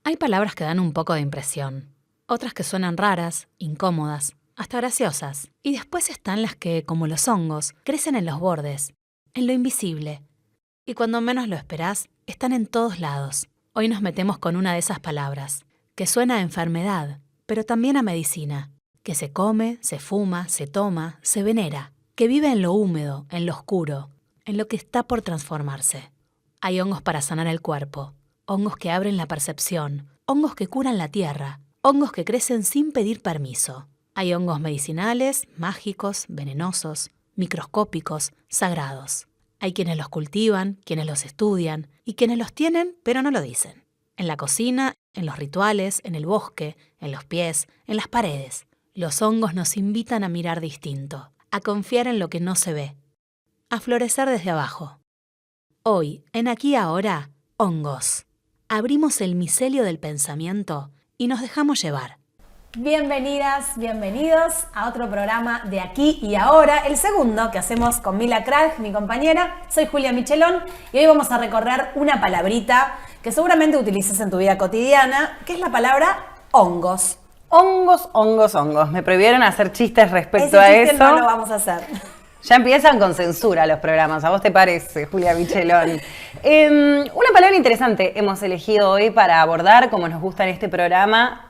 Hay palabras que dan un poco de impresión, otras que suenan raras, incómodas, hasta graciosas. Y después están las que, como los hongos, crecen en los bordes, en lo invisible. Y cuando menos lo esperás, están en todos lados. Hoy nos metemos con una de esas palabras, que suena a enfermedad, pero también a medicina, que se come, se fuma, se toma, se venera, que vive en lo húmedo, en lo oscuro, en lo que está por transformarse. Hay hongos para sanar el cuerpo, hongos que abren la percepción, hongos que curan la tierra, hongos que crecen sin pedir permiso. Hay hongos medicinales, mágicos, venenosos, microscópicos, sagrados. Hay quienes los cultivan, quienes los estudian y quienes los tienen pero no lo dicen. En la cocina, en los rituales, en el bosque, en los pies, en las paredes. Los hongos nos invitan a mirar distinto, a confiar en lo que no se ve, a florecer desde abajo. Hoy, en Aquí y Ahora, hongos. Abrimos el micelio del pensamiento y nos dejamos llevar. Bienvenidas, bienvenidos a otro programa de Aquí y Ahora, el segundo que hacemos con Mila Kralj, mi compañera. Soy Julia Michelón y hoy vamos a recorrer una palabrita que seguramente utilices en tu vida cotidiana, que es la palabra hongos. Hongos, hongos, hongos. Me prohibieron hacer chistes respecto Ese a chiste eso. no lo vamos a hacer. Ya empiezan con censura los programas, ¿a vos te parece, Julia Michelón? Una palabra interesante hemos elegido hoy para abordar, como nos gusta en este programa,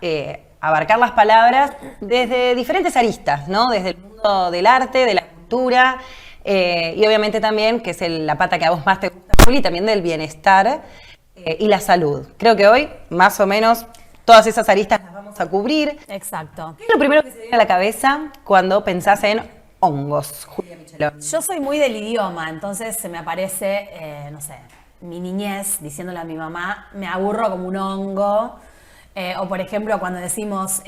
abarcar las palabras desde diferentes aristas, ¿no? Desde el mundo del arte, de la cultura, y obviamente también, que es la pata que a vos más te gusta, Juli, también del bienestar y la salud. Creo que hoy, más o menos, todas esas aristas las vamos a cubrir. Exacto. ¿Qué es lo primero que se viene a la cabeza cuando pensás en hongos, Julia Michelón? Yo soy muy del idioma, entonces se me aparece, no sé, mi niñez diciéndole a mi mamá, me aburro como un hongo. O por ejemplo, cuando decimos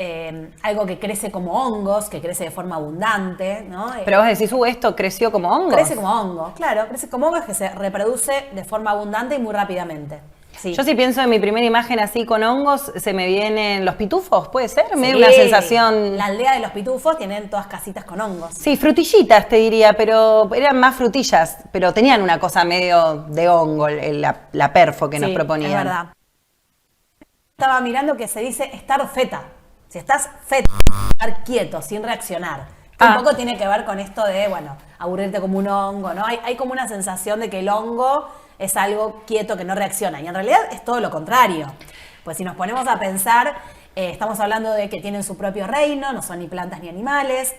algo que crece como hongos, que crece de forma abundante, ¿no? Pero vos decís, esto creció como hongos. Crece como hongo, claro, crece como hongos que se reproduce de forma abundante y muy rápidamente. Sí. Yo sí pienso en mi primera imagen así con hongos, se me vienen los pitufos, ¿puede ser? Me da Sí, una sensación... La aldea de los pitufos tienen todas casitas con hongos. Sí, frutillitas te diría, pero eran más frutillas, pero tenían una cosa medio de hongo, la perfo que nos proponían. Es verdad. Estaba mirando que se dice estar feta. Si estás feta, estar quieto, sin reaccionar. Un poco tiene que ver con esto de, bueno, aburrirte como un hongo, ¿no? Hay como una sensación de que el hongo es algo quieto que no reacciona. Y en realidad es todo lo contrario. Pues si nos ponemos a pensar, estamos hablando de que tienen su propio reino, no son ni plantas ni animales,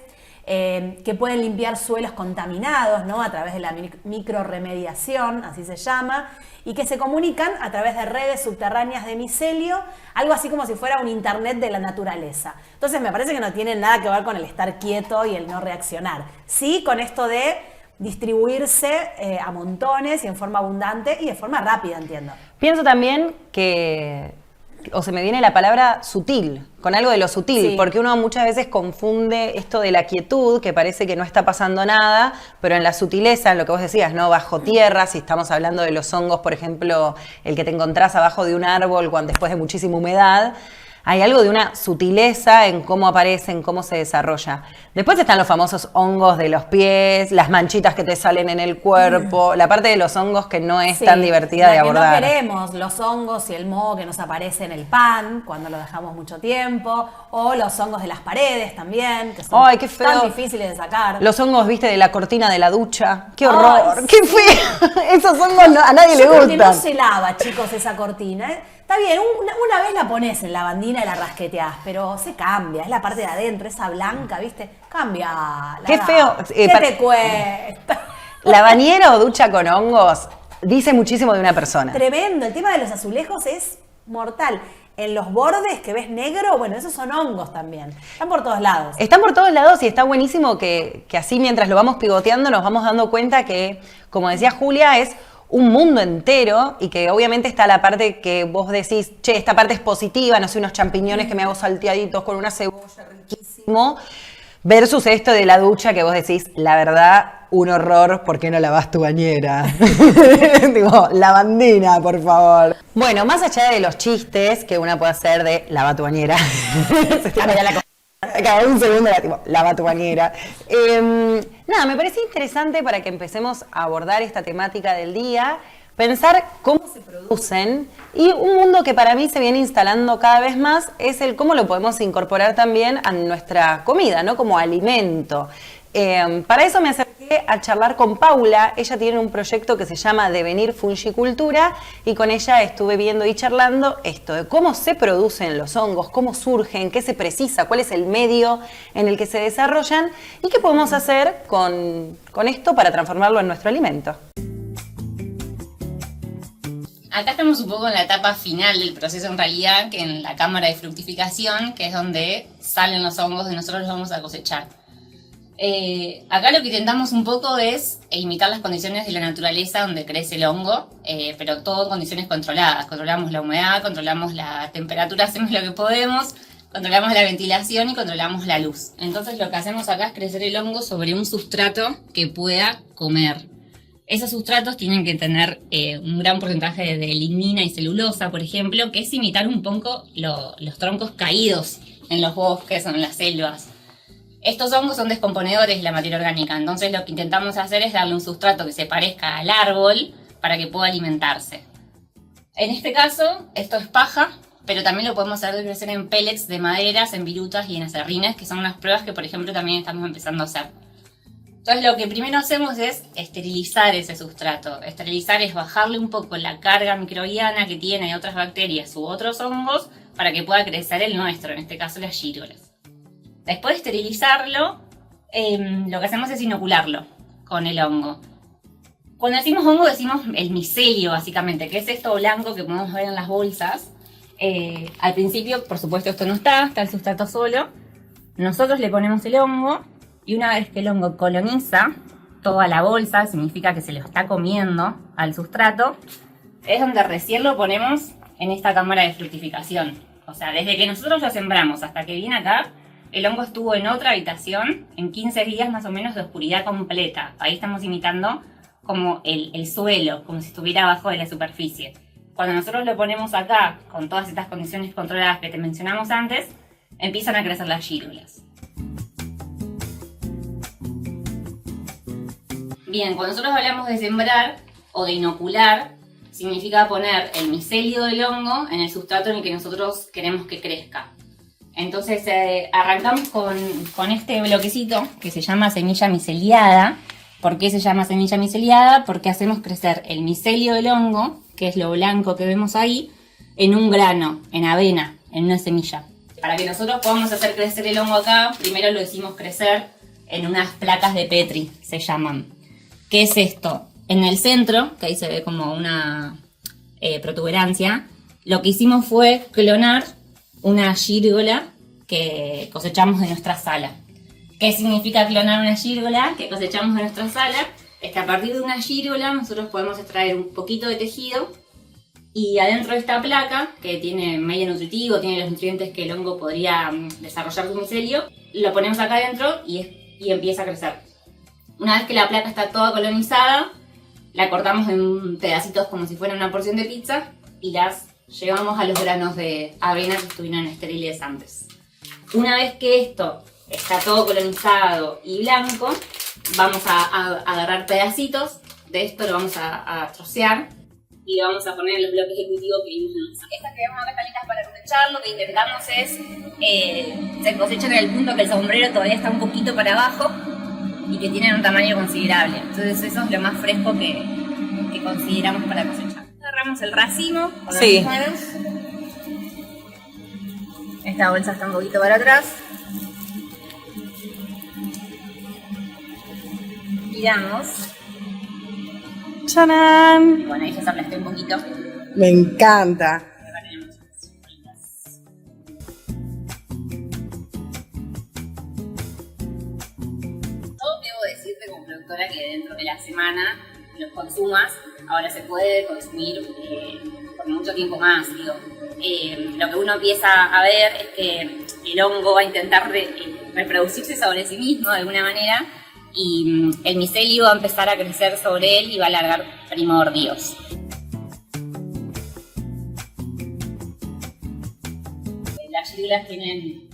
que pueden limpiar suelos contaminados, ¿no? A través de la microremediación, así se llama, y que se comunican a través de redes subterráneas de micelio, algo así como si fuera un internet de la naturaleza. Entonces me parece que no tiene nada que ver con el estar quieto y el no reaccionar. Sí, con esto de distribuirse a montones y en forma abundante y de forma rápida, entiendo. Pienso también que, o se me viene la palabra sutil, con algo de lo sutil, Sí. porque uno muchas veces confunde esto de la quietud, que parece que no está pasando nada, pero en la sutileza, en lo que vos decías, ¿no? Bajo tierra, si estamos hablando de los hongos, por ejemplo, el que te encontrás abajo de un árbol cuando después de muchísima humedad, hay algo de una sutileza en cómo aparece, en cómo se desarrolla. Después están los famosos hongos de los pies, las manchitas que te salen en el cuerpo, la parte de los hongos que no es tan divertida de abordar. La que no queremos, los hongos y el moho que nos aparece en el pan cuando lo dejamos mucho tiempo, o los hongos de las paredes también, que son ¡Ay, qué feo! tan difíciles de sacar. Los hongos, viste, de la cortina de la ducha. ¡Qué horror! Ay, ¡Qué feo! Esos hongos a nadie le Yo creo que no gustan. se lava, chicos, esa cortina. Está bien, una vez la pones en la bandina y la rasqueteás, pero se cambia, es la parte de adentro, esa blanca, ¿viste? Cambia. Qué feo. ¿Qué te cuesta? La bañera o ducha con hongos dice muchísimo de una persona. Tremendo, el tema de los azulejos es mortal. En los bordes que ves negro, bueno, esos son hongos también. Están por todos lados. Están por todos lados y está buenísimo que así mientras lo vamos pivoteando nos vamos dando cuenta que, como decía Julia, es un mundo entero y que obviamente está la parte que vos decís, che, esta parte es positiva, no sé, unos champiñones que me hago salteaditos con una cebolla riquísimo, versus esto de la ducha que vos decís, la verdad, un horror, ¿por qué no lavas tu bañera? Digo, lavandina, por favor. Bueno, más allá de los chistes que una puede hacer de lava tu bañera, cada un segundo era tipo, lava tu bañera. Nada, me parece interesante para que empecemos a abordar esta temática del día, pensar cómo se producen y un mundo que para mí se viene instalando cada vez más es el cómo lo podemos incorporar también a nuestra comida, ¿no? Como alimento. Para eso me acerqué a charlar con Paula. Ella tiene un proyecto que se llama Devenir Fungicultura y con ella estuve viendo y charlando esto de cómo se producen los hongos, cómo surgen, qué se precisa, cuál es el medio en el que se desarrollan y qué podemos hacer con esto para transformarlo en nuestro alimento. Acá estamos un poco en la etapa final del proceso en realidad, que en la cámara de fructificación, que es donde salen los hongos y nosotros los vamos a cosechar. Acá lo que intentamos un poco es imitar las condiciones de la naturaleza donde crece el hongo, pero todo en condiciones controladas. Controlamos la humedad, controlamos la temperatura, hacemos lo que podemos, controlamos la ventilación y controlamos la luz. Entonces lo que hacemos acá es crecer el hongo sobre un sustrato que pueda comer. Esos sustratos tienen que tener un gran porcentaje de lignina y celulosa, por ejemplo, que es imitar un poco los troncos caídos en los bosques o en las selvas. Estos hongos son descomponedores de la materia orgánica, entonces lo que intentamos hacer es darle un sustrato que se parezca al árbol para que pueda alimentarse. En este caso, esto es paja, pero también lo podemos hacer crecer en pellets de maderas, en virutas y en acerrines, que son unas pruebas que, por ejemplo, también estamos empezando a hacer. Entonces lo que primero hacemos es esterilizar ese sustrato. Esterilizar es bajarle un poco la carga microbiana que tiene otras bacterias u otros hongos para que pueda crecer el nuestro, en este caso las gírolas. Después de esterilizarlo, lo que hacemos es inocularlo con el hongo. Cuando decimos hongo decimos el micelio básicamente, que es esto blanco que podemos ver en las bolsas. Al principio, por supuesto, esto no está el sustrato solo. Nosotros le ponemos el hongo. Y una vez que el hongo coloniza toda la bolsa, significa que se lo está comiendo al sustrato, es donde recién lo ponemos en esta cámara de fructificación. O sea, desde que nosotros lo sembramos hasta que viene acá, el hongo estuvo en otra habitación en 15 días más o menos de oscuridad completa. Ahí estamos imitando como el suelo, como si estuviera abajo de la superficie. Cuando nosotros lo ponemos acá, con todas estas condiciones controladas que te mencionamos antes, empiezan a crecer las gírulas. Bien, cuando nosotros hablamos de sembrar o de inocular, significa poner el micelio del hongo en el sustrato en el que nosotros queremos que crezca. Entonces arrancamos con este bloquecito que se llama semilla miceliada. ¿Por qué se llama semilla miceliada? Porque hacemos crecer el micelio del hongo, que es lo blanco que vemos ahí, en un grano, en avena, en una semilla. Para que nosotros podamos hacer crecer el hongo acá, primero lo hicimos crecer en unas placas de Petri, se llaman. ¿Qué es esto? En el centro, que ahí se ve como una protuberancia, lo que hicimos fue clonar una gírgola que cosechamos de nuestra sala. ¿Qué significa clonar una gírgola que cosechamos de nuestra sala? Es que a partir de una gírgola nosotros podemos extraer un poquito de tejido y adentro de esta placa, que tiene medio nutritivo, tiene los nutrientes que el hongo podría desarrollar su micelio, lo ponemos acá adentro y empieza a crecer. Una vez que la placa está toda colonizada, la cortamos en pedacitos como si fuera una porción de pizza y las llevamos a los granos de avena que estuvieron estériles antes. Una vez que esto está todo colonizado y blanco, vamos a agarrar pedacitos de esto, lo vamos a trocear y lo vamos a poner en los bloques de cultivo que vimos en la mesa. Estas que vemos acá están listas para cosechar. Lo que intentamos es se cosechan en el punto que el sombrero todavía está un poquito para abajo y que tienen un tamaño considerable. Entonces eso es lo más fresco que consideramos para cosechar. Agarramos el racimo con los manos. Esta bolsa está un poquito para atrás. Giramos. ¡Chanán! Bueno, ahí ya se aplasté un poquito. Me encanta. Debo decirte como productora que dentro de la semana los consumas, ahora se puede consumir por mucho tiempo más. Digo. Lo que uno empieza a ver es que el hongo va a intentar reproducirse sobre sí mismo de alguna manera y el micelio va a empezar a crecer sobre él y va a largar primordios. Las gírulas tienen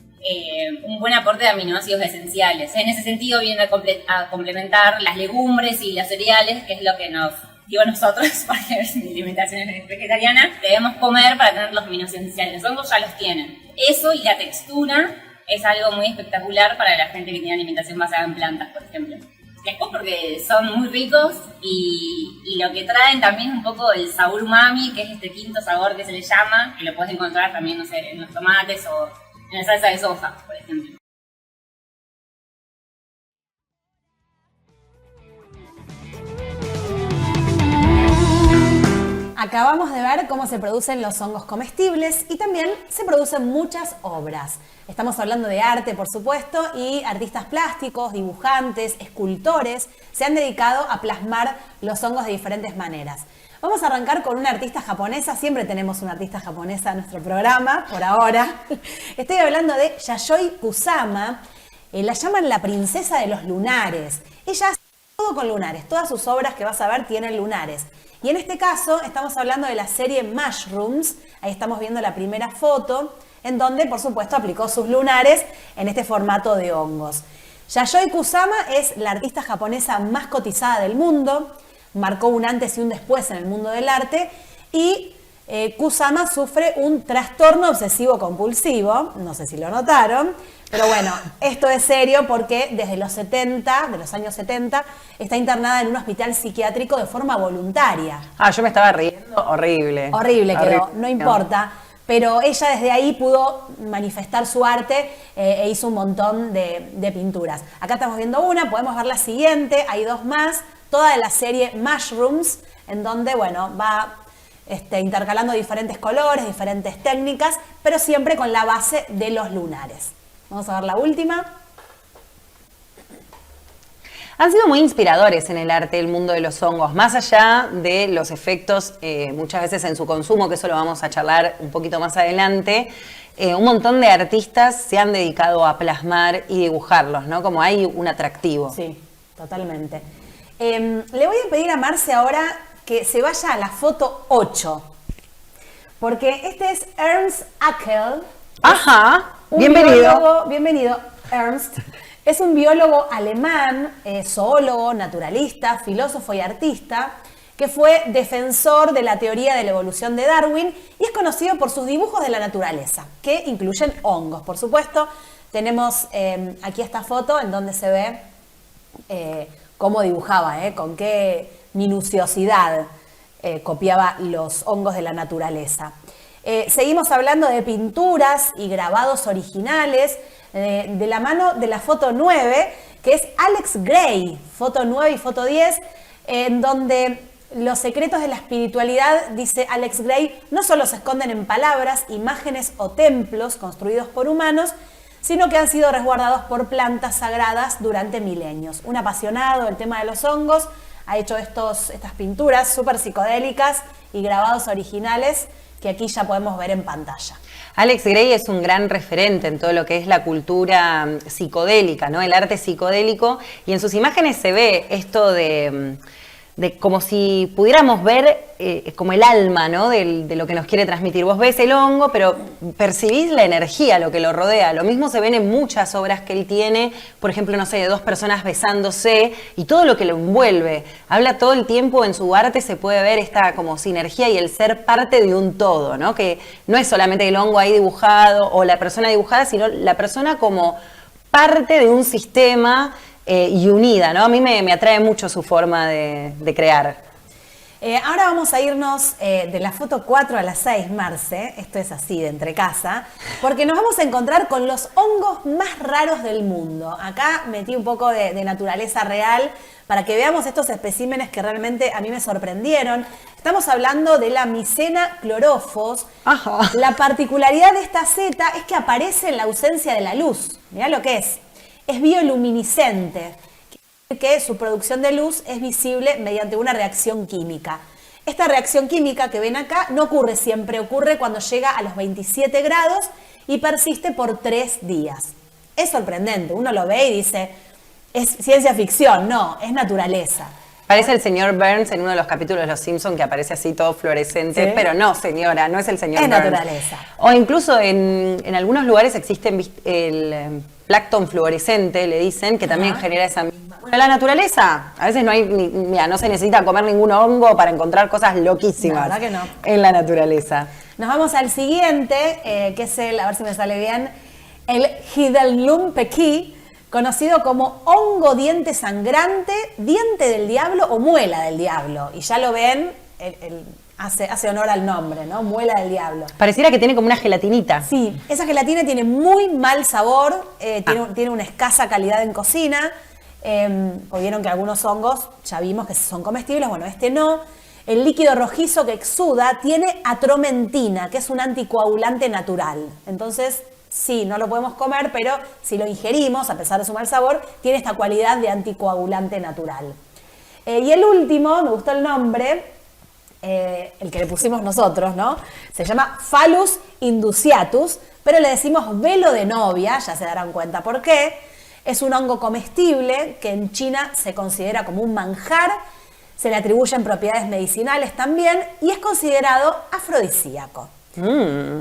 un buen aporte de aminoácidos esenciales. En ese sentido vienen a complementar las legumbres y los cereales, que es lo que nos digo nosotros, porque mi alimentación es vegetariana, debemos comer para tener los aminos esenciales. Los hongos ya los tienen. Eso y la textura es algo muy espectacular para la gente que tiene alimentación basada en plantas, por ejemplo. Después porque son muy ricos y lo que traen también es un poco el sabor umami, que es este quinto sabor que se le llama, que lo puedes encontrar también, no sé, en los tomates o en la salsa de soja, por ejemplo. Acabamos de ver cómo se producen los hongos comestibles y también se producen muchas obras. Estamos hablando de arte, por supuesto, y artistas plásticos, dibujantes, escultores se han dedicado a plasmar los hongos de diferentes maneras. Vamos a arrancar con una artista japonesa, siempre tenemos una artista japonesa en nuestro programa, por ahora. Estoy hablando de Yayoi Kusama, la llaman la princesa de los lunares. Ella hace todo con lunares, todas sus obras que vas a ver tienen lunares. Y en este caso estamos hablando de la serie Mushrooms, ahí estamos viendo la primera foto, en donde por supuesto aplicó sus lunares en este formato de hongos. Yayoi Kusama es la artista japonesa más cotizada del mundo, marcó un antes y un después en el mundo del arte y Kusama sufre un trastorno obsesivo compulsivo, no sé si lo notaron, pero bueno, esto es serio porque desde los años 70, está internada en un hospital psiquiátrico de forma voluntaria. Yo me estaba riendo, horrible. Horrible quedó, no importa. Pero ella desde ahí pudo manifestar su arte e hizo un montón de pinturas. Acá estamos viendo una, podemos ver la siguiente, hay dos más, toda de la serie Mushrooms, en donde, bueno, va intercalando diferentes colores, diferentes técnicas, pero siempre con la base de los lunares. Vamos a ver la última. Han sido muy inspiradores en el arte del mundo de los hongos, más allá de los efectos muchas veces en su consumo, que eso lo vamos a charlar un poquito más adelante. Un montón de artistas se han dedicado a plasmar y dibujarlos, ¿no? Como hay un atractivo. Sí, totalmente. Le voy a pedir a Marce ahora que se vaya a la foto 8, porque este es Ernst Haeckel. Ajá, bienvenido. Bienvenido, Ernst. Es un biólogo alemán, zoólogo, naturalista, filósofo y artista, que fue defensor de la teoría de la evolución de Darwin y es conocido por sus dibujos de la naturaleza, que incluyen hongos. Por supuesto, tenemos aquí esta foto en donde se ve cómo dibujaba, con qué minuciosidad copiaba los hongos de la naturaleza. Seguimos hablando de pinturas y grabados originales, de la mano de la foto 9, que es Alex Gray, foto 9 y foto 10, en donde los secretos de la espiritualidad, dice Alex Gray, no solo se esconden en palabras, imágenes o templos construidos por humanos, sino que han sido resguardados por plantas sagradas durante milenios. Un apasionado del tema de los hongos ha hecho estas pinturas súper psicodélicas y grabados originales que aquí ya podemos ver en pantalla. Alex Gray es un gran referente en todo lo que es la cultura psicodélica, ¿no? El arte psicodélico, y en sus imágenes se ve esto de como si pudiéramos ver como el alma, ¿no? de lo que nos quiere transmitir. Vos ves el hongo, pero percibís la energía, lo que lo rodea. Lo mismo se ven en muchas obras que él tiene, por ejemplo, no sé, de dos personas besándose y todo lo que lo envuelve. Habla todo el tiempo, en su arte se puede ver esta como sinergia y el ser parte de un todo, ¿no? Que no es solamente el hongo ahí dibujado o la persona dibujada, sino la persona como parte de un sistema y unida, ¿no? A mí me atrae mucho su forma de crear. Ahora vamos a irnos de la foto 4 a la 6, Marce, esto es así de entre casa, porque nos vamos a encontrar con los hongos más raros del mundo. Acá metí un poco de naturaleza real para que veamos estos especímenes que realmente a mí me sorprendieron. Estamos hablando de la Mycena chlorophyllus. Ajá. La particularidad de esta seta es que aparece en la ausencia de la luz. Mirá lo que es. Es bioluminiscente, que su producción de luz es visible mediante una reacción química. Esta reacción química que ven acá no ocurre siempre, ocurre cuando llega a los 27 grados y persiste por 3 días. Es sorprendente, uno lo ve y dice, es ciencia ficción, no, es naturaleza. Parece el señor Burns en uno de los capítulos de Los Simpsons que aparece así todo fluorescente, ¿Sí? Pero no, señora, no es el señor Es Burns. naturaleza. O incluso en algunos lugares existe el plancton fluorescente, le dicen, que también genera esa misma... Bueno, la naturaleza, a veces no hay, mira, no se necesita comer ningún hongo para encontrar cosas loquísimas. La verdad que no. En la naturaleza. Nos vamos al siguiente, que es a ver si me sale bien, el Hidalgum pequi, conocido como hongo diente sangrante, diente del diablo o muela del diablo. Y ya lo ven, hace honor al nombre, ¿no? Muela del diablo. Pareciera que tiene como una gelatinita. Sí, esa gelatina tiene muy mal sabor, tiene una escasa calidad en cocina. Pues vieron que algunos hongos ya vimos que son comestibles, bueno, este no. El líquido rojizo que exuda tiene atromentina, que es un anticoagulante natural. Entonces, sí, no lo podemos comer, pero si lo ingerimos, a pesar de su mal sabor, tiene esta cualidad de anticoagulante natural. Y el último, me gustó el nombre, el que le pusimos nosotros, ¿no? Se llama Phallus induciatus, pero le decimos velo de novia, ya se darán cuenta por qué. Es un hongo comestible que en China se considera como un manjar, se le atribuyen propiedades medicinales también y es considerado afrodisíaco.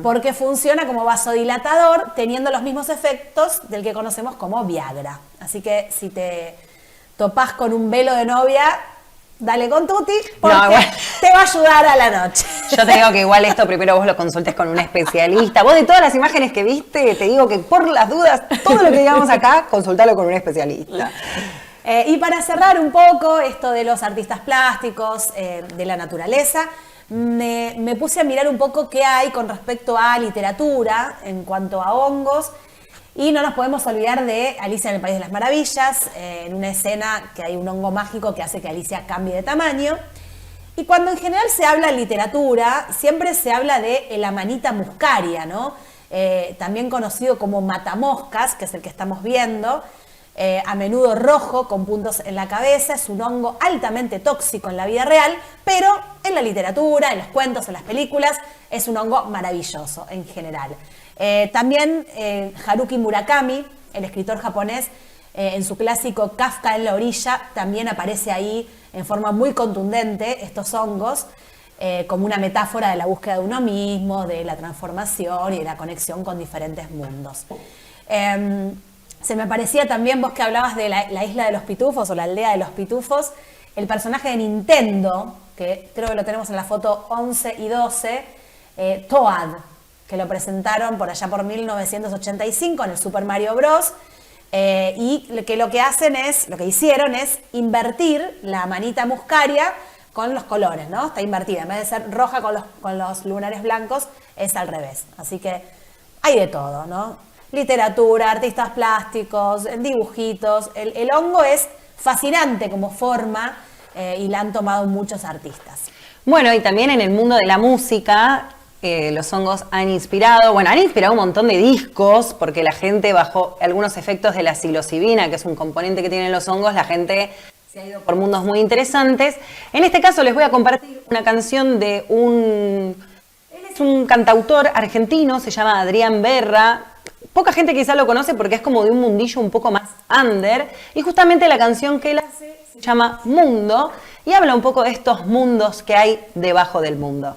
Porque funciona como vasodilatador, teniendo los mismos efectos del que conocemos como Viagra. Así que si te topás con un velo de novia, dale con tutti, porque te va a ayudar a la noche. Yo te digo que igual esto primero vos lo consultes con un especialista. Vos de todas las imágenes que viste, te digo que por las dudas, todo lo que digamos acá, consultalo con un especialista. Y para cerrar un poco esto de los artistas plásticos, de la naturaleza, me puse a mirar un poco qué hay con respecto a literatura en cuanto a hongos. Y no nos podemos olvidar de Alicia en el País de las Maravillas, en una escena que hay un hongo mágico que hace que Alicia cambie de tamaño. Y cuando en general se habla en literatura, siempre se habla de el Amanita muscaria, ¿no? También conocido como matamoscas, que es el que estamos viendo, a menudo rojo, con puntos en la cabeza. Es un hongo altamente tóxico en la vida real, pero en la literatura, en los cuentos, en las películas, es un hongo maravilloso en general. También Haruki Murakami, el escritor japonés, en su clásico Kafka en la orilla, también aparece ahí en forma muy contundente estos hongos, como una metáfora de la búsqueda de uno mismo, de la transformación y de la conexión con diferentes mundos. Se me parecía también, vos que hablabas de la isla de los pitufos o la aldea de los pitufos, el personaje de Nintendo, que creo que lo tenemos en la foto 11 y 12, Toad, que lo presentaron por allá por 1985 en el Super Mario Bros. Y que lo que hicieron es invertir la manita muscaria con los colores, ¿no? Está invertida, en vez de ser roja con los lunares blancos, es al revés. Así que hay de todo, ¿no? Literatura, artistas plásticos, dibujitos. El hongo es fascinante como forma y la han tomado muchos artistas. Bueno, y también en el mundo de la música, los hongos han inspirado un montón de discos, porque la gente, bajo algunos efectos de la psilocibina, que es un componente que tienen los hongos, la gente se ha ido por mundos muy interesantes. En este caso les voy a compartir una canción de él es un cantautor argentino, se llama Adrián Berra. Poca gente quizá lo conoce porque es como de un mundillo un poco más under, y justamente la canción que él hace se llama Mundo, y habla un poco de estos mundos que hay debajo del mundo.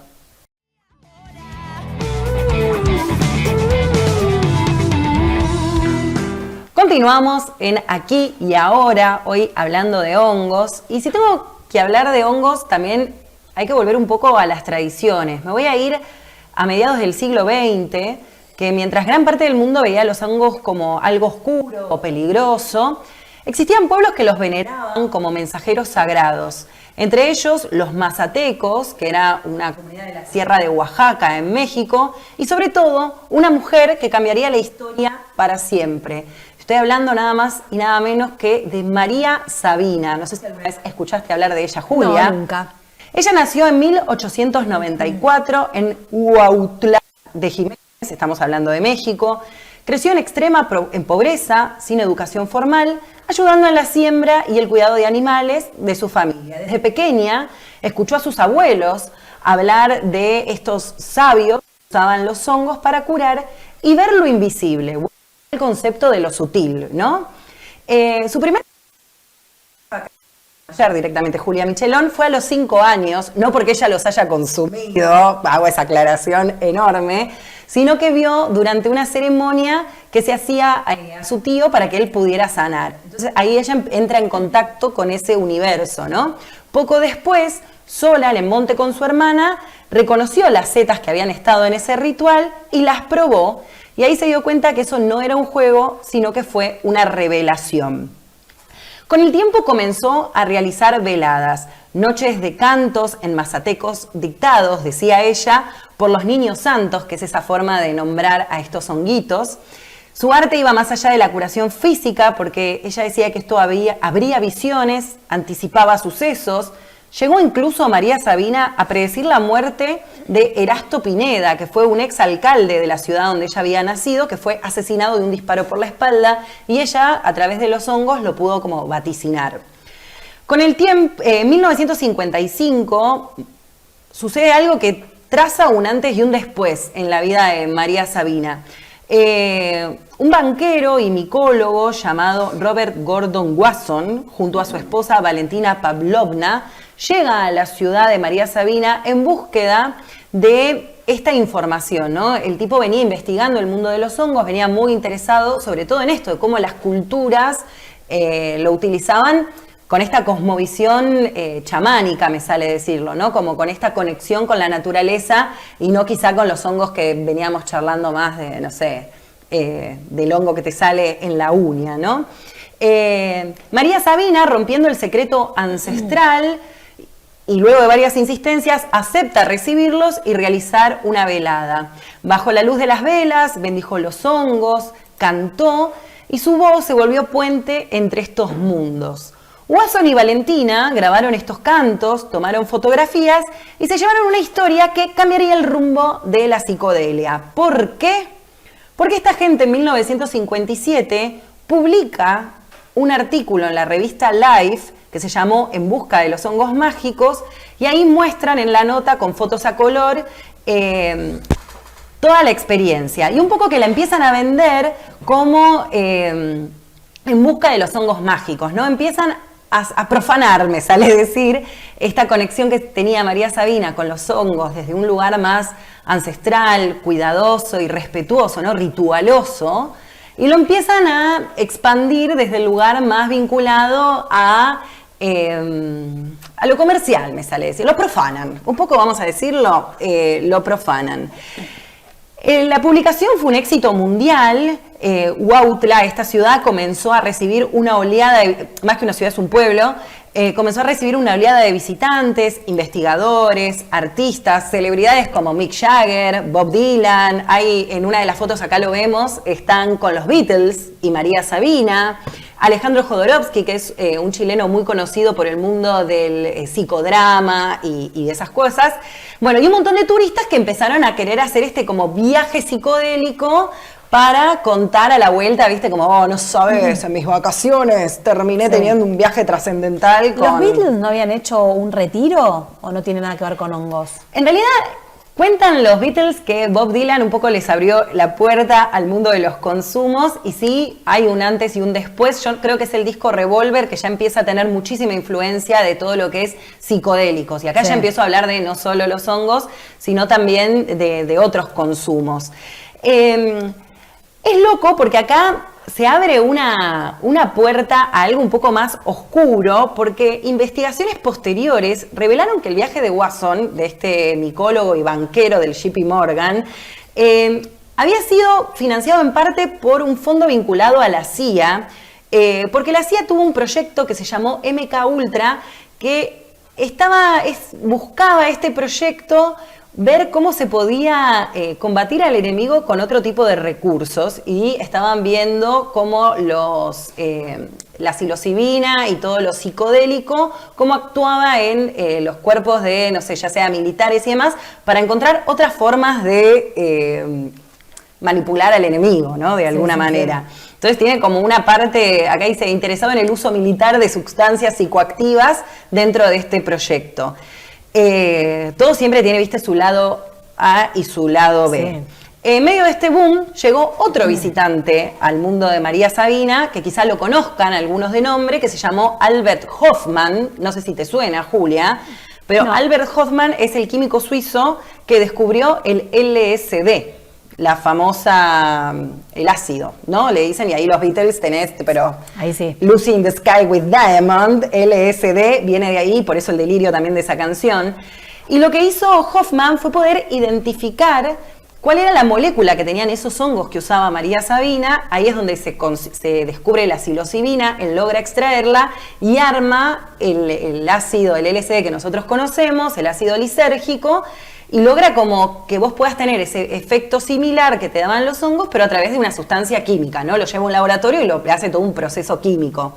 Continuamos en Aquí y Ahora, hoy hablando de hongos, y si tengo que hablar de hongos también hay que volver un poco a las tradiciones. Me voy a ir a mediados del siglo XX, que mientras gran parte del mundo veía a los hongos como algo oscuro o peligroso, existían pueblos que los veneraban como mensajeros sagrados. Entre ellos los mazatecos, que era una comunidad de la Sierra de Oaxaca en México, y sobre todo una mujer que cambiaría la historia para siempre. Estoy hablando nada más y nada menos que de María Sabina. No sé si alguna vez escuchaste hablar de ella, Julia. No, nunca. Ella nació en 1894 en Huautla de Jiménez. Estamos hablando de México. Creció en extrema pobreza, sin educación formal, ayudando en la siembra y el cuidado de animales de su familia. Desde pequeña escuchó a sus abuelos hablar de estos sabios que usaban los hongos para curar y ver lo invisible, el concepto de lo sutil, ¿no? Su primer ayer directamente Julia Michelón, fue a los 5 años, no porque ella los haya consumido, hago esa aclaración enorme, sino que vio durante una ceremonia que se hacía a su tío para que él pudiera sanar. Entonces ahí ella entra en contacto con ese universo, ¿no? Poco después, sola, en el monte con su hermana, reconoció las setas que habían estado en ese ritual y las probó, y ahí se dio cuenta que eso no era un juego, sino que fue una revelación. Con el tiempo comenzó a realizar veladas, noches de cantos en mazatecos dictados, decía ella, por los niños santos, que es esa forma de nombrar a estos honguitos. Su arte iba más allá de la curación física, porque ella decía que esto abría visiones, anticipaba sucesos. Llegó incluso María Sabina a predecir la muerte de Erasto Pineda, que fue un exalcalde de la ciudad donde ella había nacido, que fue asesinado de un disparo por la espalda, y ella, a través de los hongos, lo pudo como vaticinar. Con el tiempo, en 1955, sucede algo que traza un antes y un después en la vida de María Sabina. Un banquero y micólogo llamado Robert Gordon Wasson, junto a su esposa Valentina Pavlovna, llega a la ciudad de María Sabina en búsqueda de esta información, ¿no? El tipo venía investigando el mundo de los hongos, venía muy interesado sobre todo en esto, de cómo las culturas lo utilizaban con esta cosmovisión chamánica, me sale decirlo, ¿no? Como con esta conexión con la naturaleza y no quizá con los hongos que veníamos charlando más de, no sé, del hongo que te sale en la uña, ¿no? María Sabina, rompiendo el secreto ancestral y luego de varias insistencias, acepta recibirlos y realizar una velada. Bajo la luz de las velas, bendijo los hongos, cantó y su voz se volvió puente entre estos mundos. Wasson y Valentina grabaron estos cantos, tomaron fotografías y se llevaron una historia que cambiaría el rumbo de la psicodelia. ¿Por qué? Porque esta gente en 1957 publica un artículo en la revista Life que se llamó En busca de los hongos mágicos, y ahí muestran en la nota con fotos a color toda la experiencia y un poco que la empiezan a vender como En busca de los hongos mágicos, ¿no? Empiezan a profanar, me sale decir, esta conexión que tenía María Sabina con los hongos desde un lugar más ancestral, cuidadoso y respetuoso, ¿no? Ritualoso, y lo empiezan a expandir desde el lugar más vinculado a lo comercial, me sale decir, lo profanan, un poco vamos a decirlo, lo profanan. La publicación fue un éxito mundial. Huautla, esta ciudad, comenzó a recibir una oleada, más que una ciudad es un pueblo, comenzó a recibir una oleada de visitantes, investigadores, artistas, celebridades como Mick Jagger, Bob Dylan. Hay, en una de las fotos, acá lo vemos, están con los Beatles y María Sabina. Alejandro Jodorowsky, que es un chileno muy conocido por el mundo del psicodrama y de esas cosas. Bueno, y un montón de turistas que empezaron a querer hacer este como viaje psicodélico para contar a la vuelta, viste, como, oh, no sabes, en mis vacaciones terminé teniendo un viaje trascendental con... ¿Los Beatles no habían hecho un retiro o no tiene nada que ver con hongos? En realidad, cuentan los Beatles que Bob Dylan un poco les abrió la puerta al mundo de los consumos, y sí, hay un antes y un después. Yo creo que es el disco Revolver que ya empieza a tener muchísima influencia de todo lo que es psicodélicos. Y acá ya empiezo a hablar de no solo los hongos, sino también de otros consumos. Es loco porque acá se abre una puerta a algo un poco más oscuro, porque investigaciones posteriores revelaron que el viaje de Wasson, de este micólogo y banquero del JP Morgan, había sido financiado en parte por un fondo vinculado a la CIA, porque la CIA tuvo un proyecto que se llamó MK Ultra, que buscaba este proyecto ver cómo se podía combatir al enemigo con otro tipo de recursos, y estaban viendo cómo la psilocibina y todo lo psicodélico, cómo actuaba en los cuerpos de, no sé, ya sea militares y demás, para encontrar otras formas de manipular al enemigo, ¿no? De alguna manera. Sí. Entonces tiene como una parte, acá dice, interesado en el uso militar de sustancias psicoactivas dentro de este proyecto. Todo siempre tiene, viste, su lado A y su lado B. En medio de este boom llegó otro visitante al mundo de María Sabina, que quizá lo conozcan algunos de nombre, que se llamó Albert Hofmann. No sé si te suena, Julia, pero no. Albert Hofmann es el químico suizo que descubrió el LSD, la famosa, el ácido, ¿no? Le dicen, y ahí los Beatles tenés, pero ahí sí. Lucy in the Sky with Diamond, LSD, viene de ahí, por eso el delirio también de esa canción. Y lo que hizo Hofmann fue poder identificar cuál era la molécula que tenían esos hongos que usaba María Sabina. Ahí es donde se descubre la psilocibina, él logra extraerla y arma el ácido, el LSD que nosotros conocemos, el ácido lisérgico, y logra como que vos puedas tener ese efecto similar que te daban los hongos, pero a través de una sustancia química, ¿no? Lo lleva a un laboratorio y lo hace todo un proceso químico.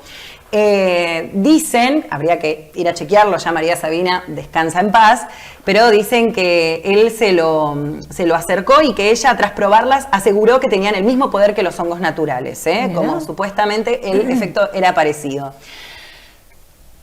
Dicen, habría que ir a chequearlo, ya María Sabina descansa en paz, pero dicen que él se lo acercó y que ella, tras probarlas, aseguró que tenían el mismo poder que los hongos naturales, como supuestamente el efecto era parecido.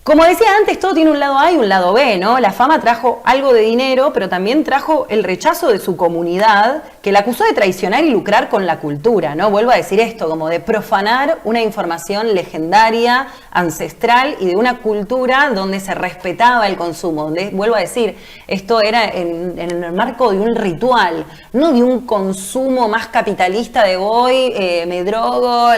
Como decía antes, todo tiene un lado A y un lado B, ¿no? La fama trajo algo de dinero, pero también trajo el rechazo de su comunidad, que la acusó de traicionar y lucrar con la cultura, ¿no? Vuelvo a decir esto, como de profanar una información legendaria, ancestral y de una cultura donde se respetaba el consumo. Donde, vuelvo a decir, esto era en el marco de un ritual, no de un consumo más capitalista de voy, me drogo,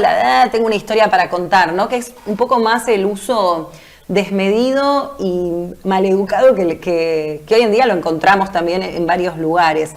tengo una historia para contar, ¿no? Que es un poco más el uso desmedido y maleducado que hoy en día lo encontramos también en varios lugares.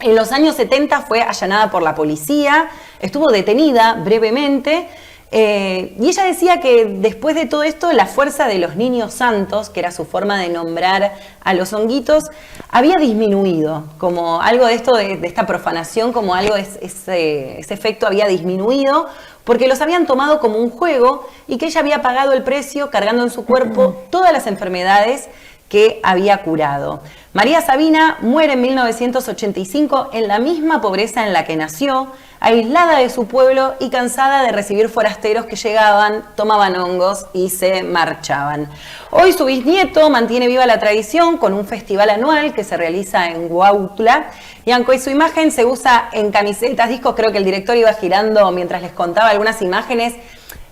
En los años 70 fue allanada por la policía, estuvo detenida brevemente, y ella decía que después de todo esto la fuerza de los niños santos, que era su forma de nombrar a los honguitos, había disminuido, como algo de esto, de esta profanación, como algo, ese efecto había disminuido, porque los habían tomado como un juego y que ella había pagado el precio cargando en su cuerpo todas las enfermedades que había curado. María Sabina muere en 1985 en la misma pobreza en la que nació, aislada de su pueblo y cansada de recibir forasteros que llegaban, tomaban hongos y se marchaban. Hoy su bisnieto mantiene viva la tradición con un festival anual que se realiza en Huautla, y aunque su imagen se usa en camisetas, discos, creo que el director iba girando mientras les contaba algunas imágenes,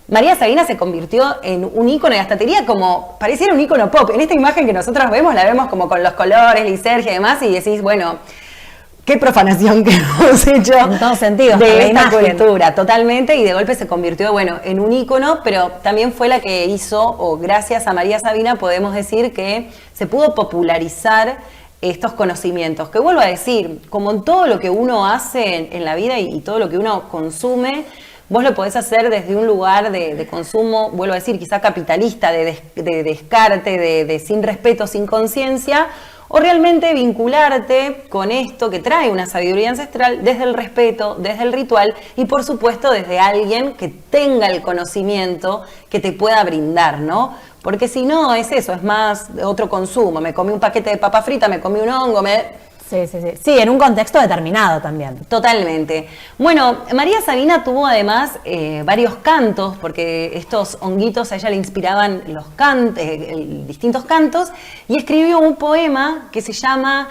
María Sabina se convirtió en un ícono y hasta tenía como, pareciera un ícono pop. En esta imagen que nosotros vemos, la vemos como con los colores, lisergia y demás, y decís, bueno, qué profanación que hemos hecho en todos sentidos de esta cultura, totalmente, y de golpe se convirtió, bueno, en un ícono, pero también fue la que hizo, o gracias a María Sabina podemos decir que se pudo popularizar estos conocimientos, que vuelvo a decir, como en todo lo que uno hace en la vida y todo lo que uno consume, vos lo podés hacer desde un lugar de consumo, vuelvo a decir, quizá capitalista, de descarte, de sin respeto, sin conciencia, o realmente vincularte con esto que trae una sabiduría ancestral desde el respeto, desde el ritual y por supuesto desde alguien que tenga el conocimiento que te pueda brindar, ¿no? Porque si no es eso, es más otro consumo, me comí un paquete de papa frita, me comí un hongo, Sí, en un contexto determinado también. Totalmente. Bueno, María Sabina tuvo además varios cantos, porque estos honguitos a ella le inspiraban los distintos cantos, y escribió un poema que se llama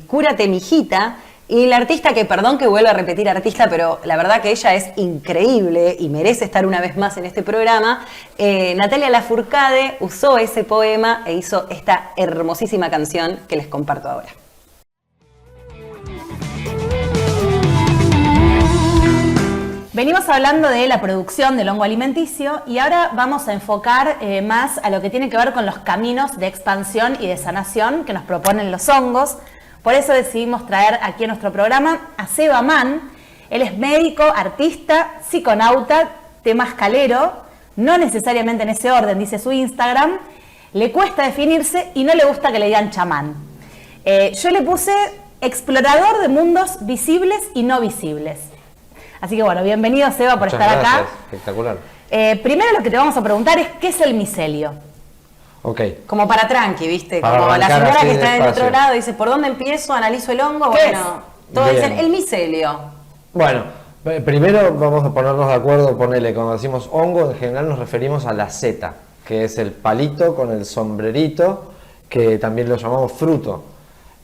Cúrate, mijita, y la artista, que perdón que vuelva a repetir artista, pero la verdad que ella es increíble y merece estar una vez más en este programa, Natalia Lafourcade usó ese poema e hizo esta hermosísima canción que les comparto ahora. Venimos hablando de la producción del hongo alimenticio y ahora vamos a enfocar más a lo que tiene que ver con los caminos de expansión y de sanación que nos proponen los hongos. Por eso decidimos traer aquí a nuestro programa a Seba Mann. Él es médico, artista, psiconauta, temascalero, no necesariamente en ese orden, dice su Instagram. Le cuesta definirse y no le gusta que le digan chamán. Yo le puse explorador de mundos visibles y no visibles. Así que bueno, bienvenido Seba por estar acá. Espectacular. Primero lo que te vamos a preguntar es ¿qué es el micelio? Ok. Como para tranqui, ¿viste? Para como la señora que está del despacio. otro lado dice, ¿por dónde empiezo? Analizo el hongo. Bueno, todos Bien. dicen el micelio. Bueno, primero vamos a ponernos de acuerdo, ponele, cuando decimos hongo, en general nos referimos a la seta, que es el palito con el sombrerito, que también lo llamamos fruto.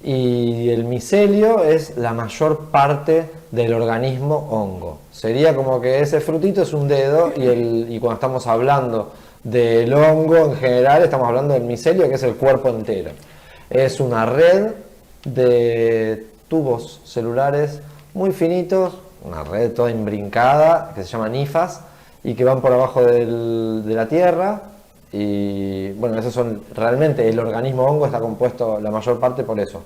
y el micelio es la mayor parte del organismo hongo. Sería como que ese frutito es un dedo y cuando estamos hablando del hongo en general estamos hablando del micelio, que es el cuerpo entero. Es una red de tubos celulares muy finitos, una red toda imbrincada que se llama hifas y que van por abajo de la tierra. Y bueno, esos son realmente el organismo hongo está compuesto la mayor parte por eso.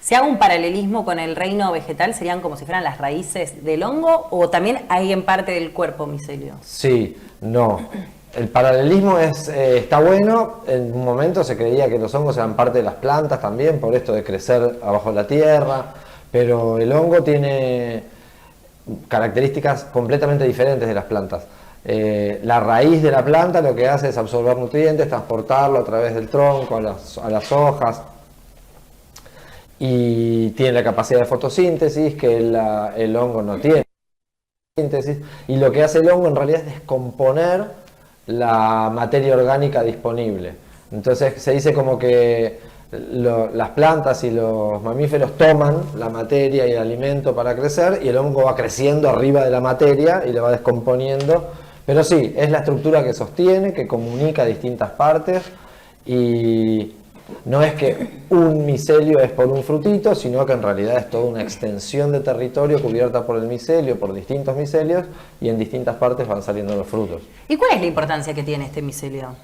Si hago un paralelismo con el reino vegetal, ¿serían como si fueran las raíces del hongo o también hay en parte del cuerpo micelio? Sí, no. El paralelismo está bueno. En un momento se creía que los hongos eran parte de las plantas también, por esto de crecer abajo de la tierra, pero el hongo tiene características completamente diferentes de las plantas. La raíz de la planta lo que hace es absorber nutrientes, transportarlo a través del tronco a las hojas y tiene la capacidad de fotosíntesis que el hongo no tiene. Y lo que hace el hongo en realidad es descomponer la materia orgánica disponible. Entonces se dice como que las plantas y los mamíferos toman la materia y el alimento para crecer y el hongo va creciendo arriba de la materia y la va descomponiendo. Pero sí, es la estructura que sostiene, que comunica distintas partes y no es que un micelio es por un frutito, sino que en realidad es toda una extensión de territorio cubierta por el micelio, por distintos micelios y en distintas partes van saliendo los frutos. ¿Y cuál es la importancia que tiene este micelio?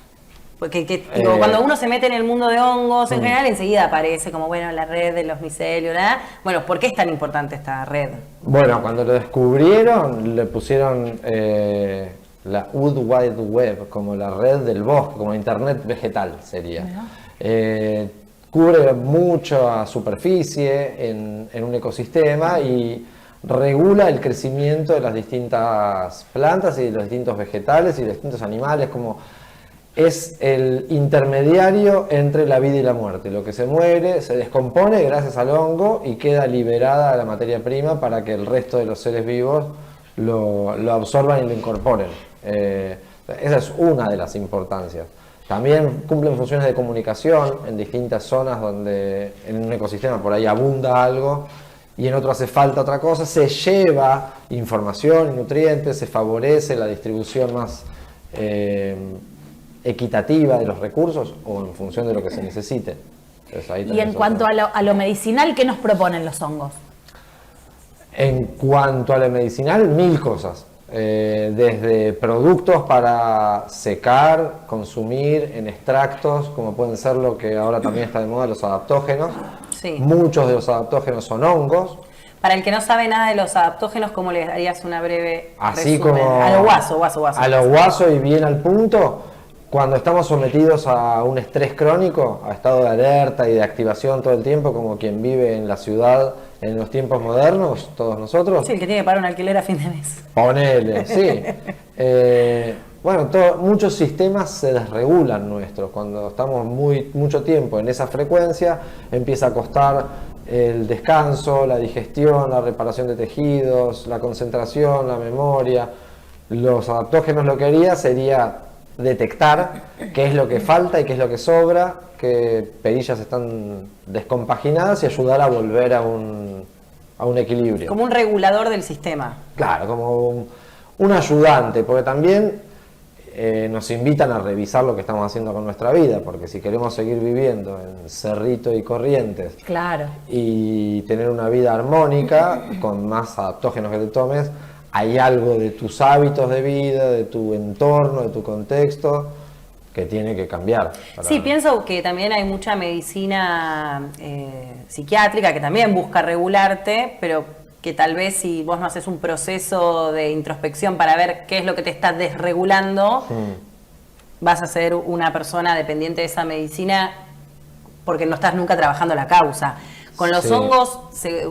Porque digo, cuando uno se mete en el mundo de hongos en general, enseguida aparece como, bueno, la red de los micelios, ¿verdad? Bueno, ¿por qué es tan importante esta red? Bueno, cuando lo descubrieron, le pusieron la Wood Wide Web, como la red del bosque, como Internet vegetal sería. Cubre mucha superficie en un ecosistema y regula el crecimiento de las distintas plantas y de los distintos vegetales y de los distintos animales, como es el intermediario entre la vida y la muerte. Lo que se muere se descompone gracias al hongo y queda liberada la materia prima para que el resto de los seres vivos lo absorban y lo incorporen. Esa es una de las importancias. También cumplen funciones de comunicación en distintas zonas donde en un ecosistema por ahí abunda algo y en otro hace falta otra cosa. Se lleva información y nutrientes, se favorece la distribución más equitativa de los recursos o en función de lo que se necesite. Entonces, ahí y en cuanto a lo medicinal, ¿qué nos proponen los hongos? En cuanto a lo medicinal, 1000 cosas. Desde productos para secar, consumir en extractos, como pueden ser lo que ahora también está de moda, los adaptógenos. Sí. Muchos de los adaptógenos son hongos. Para el que no sabe nada de los adaptógenos, ¿cómo le darías una breve Así resumen? como A lo guaso. A lo guaso y bien al punto. Cuando estamos sometidos a un estrés crónico, a estado de alerta y de activación todo el tiempo, como quien vive en la ciudad en los tiempos modernos, todos nosotros. Sí, el que tiene que pagar un alquiler a fin de mes. Ponele, sí. Bueno, muchos sistemas se desregulan nuestros. Cuando estamos mucho tiempo en esa frecuencia, empieza a costar el descanso, la digestión, la reparación de tejidos, la concentración, la memoria. Los adaptógenos lo que haría sería detectar qué es lo que falta y qué es lo que sobra, qué perillas están descompaginadas y ayudar a volver a un equilibrio. Como un regulador del sistema. Claro, como un ayudante, porque también nos invitan a revisar lo que estamos haciendo con nuestra vida, porque si queremos seguir viviendo en Cerrito y Corrientes, Claro. y tener una vida armónica, con más adaptógenos que te tomes, hay algo de tus hábitos de vida, de tu entorno, de tu contexto, que tiene que cambiar. Sí, pienso que también hay mucha medicina psiquiátrica que también busca regularte, pero que tal vez si vos no haces un proceso de introspección para ver qué es lo que te está desregulando, vas a ser una persona dependiente de esa medicina porque no estás nunca trabajando la causa. Con los hongos,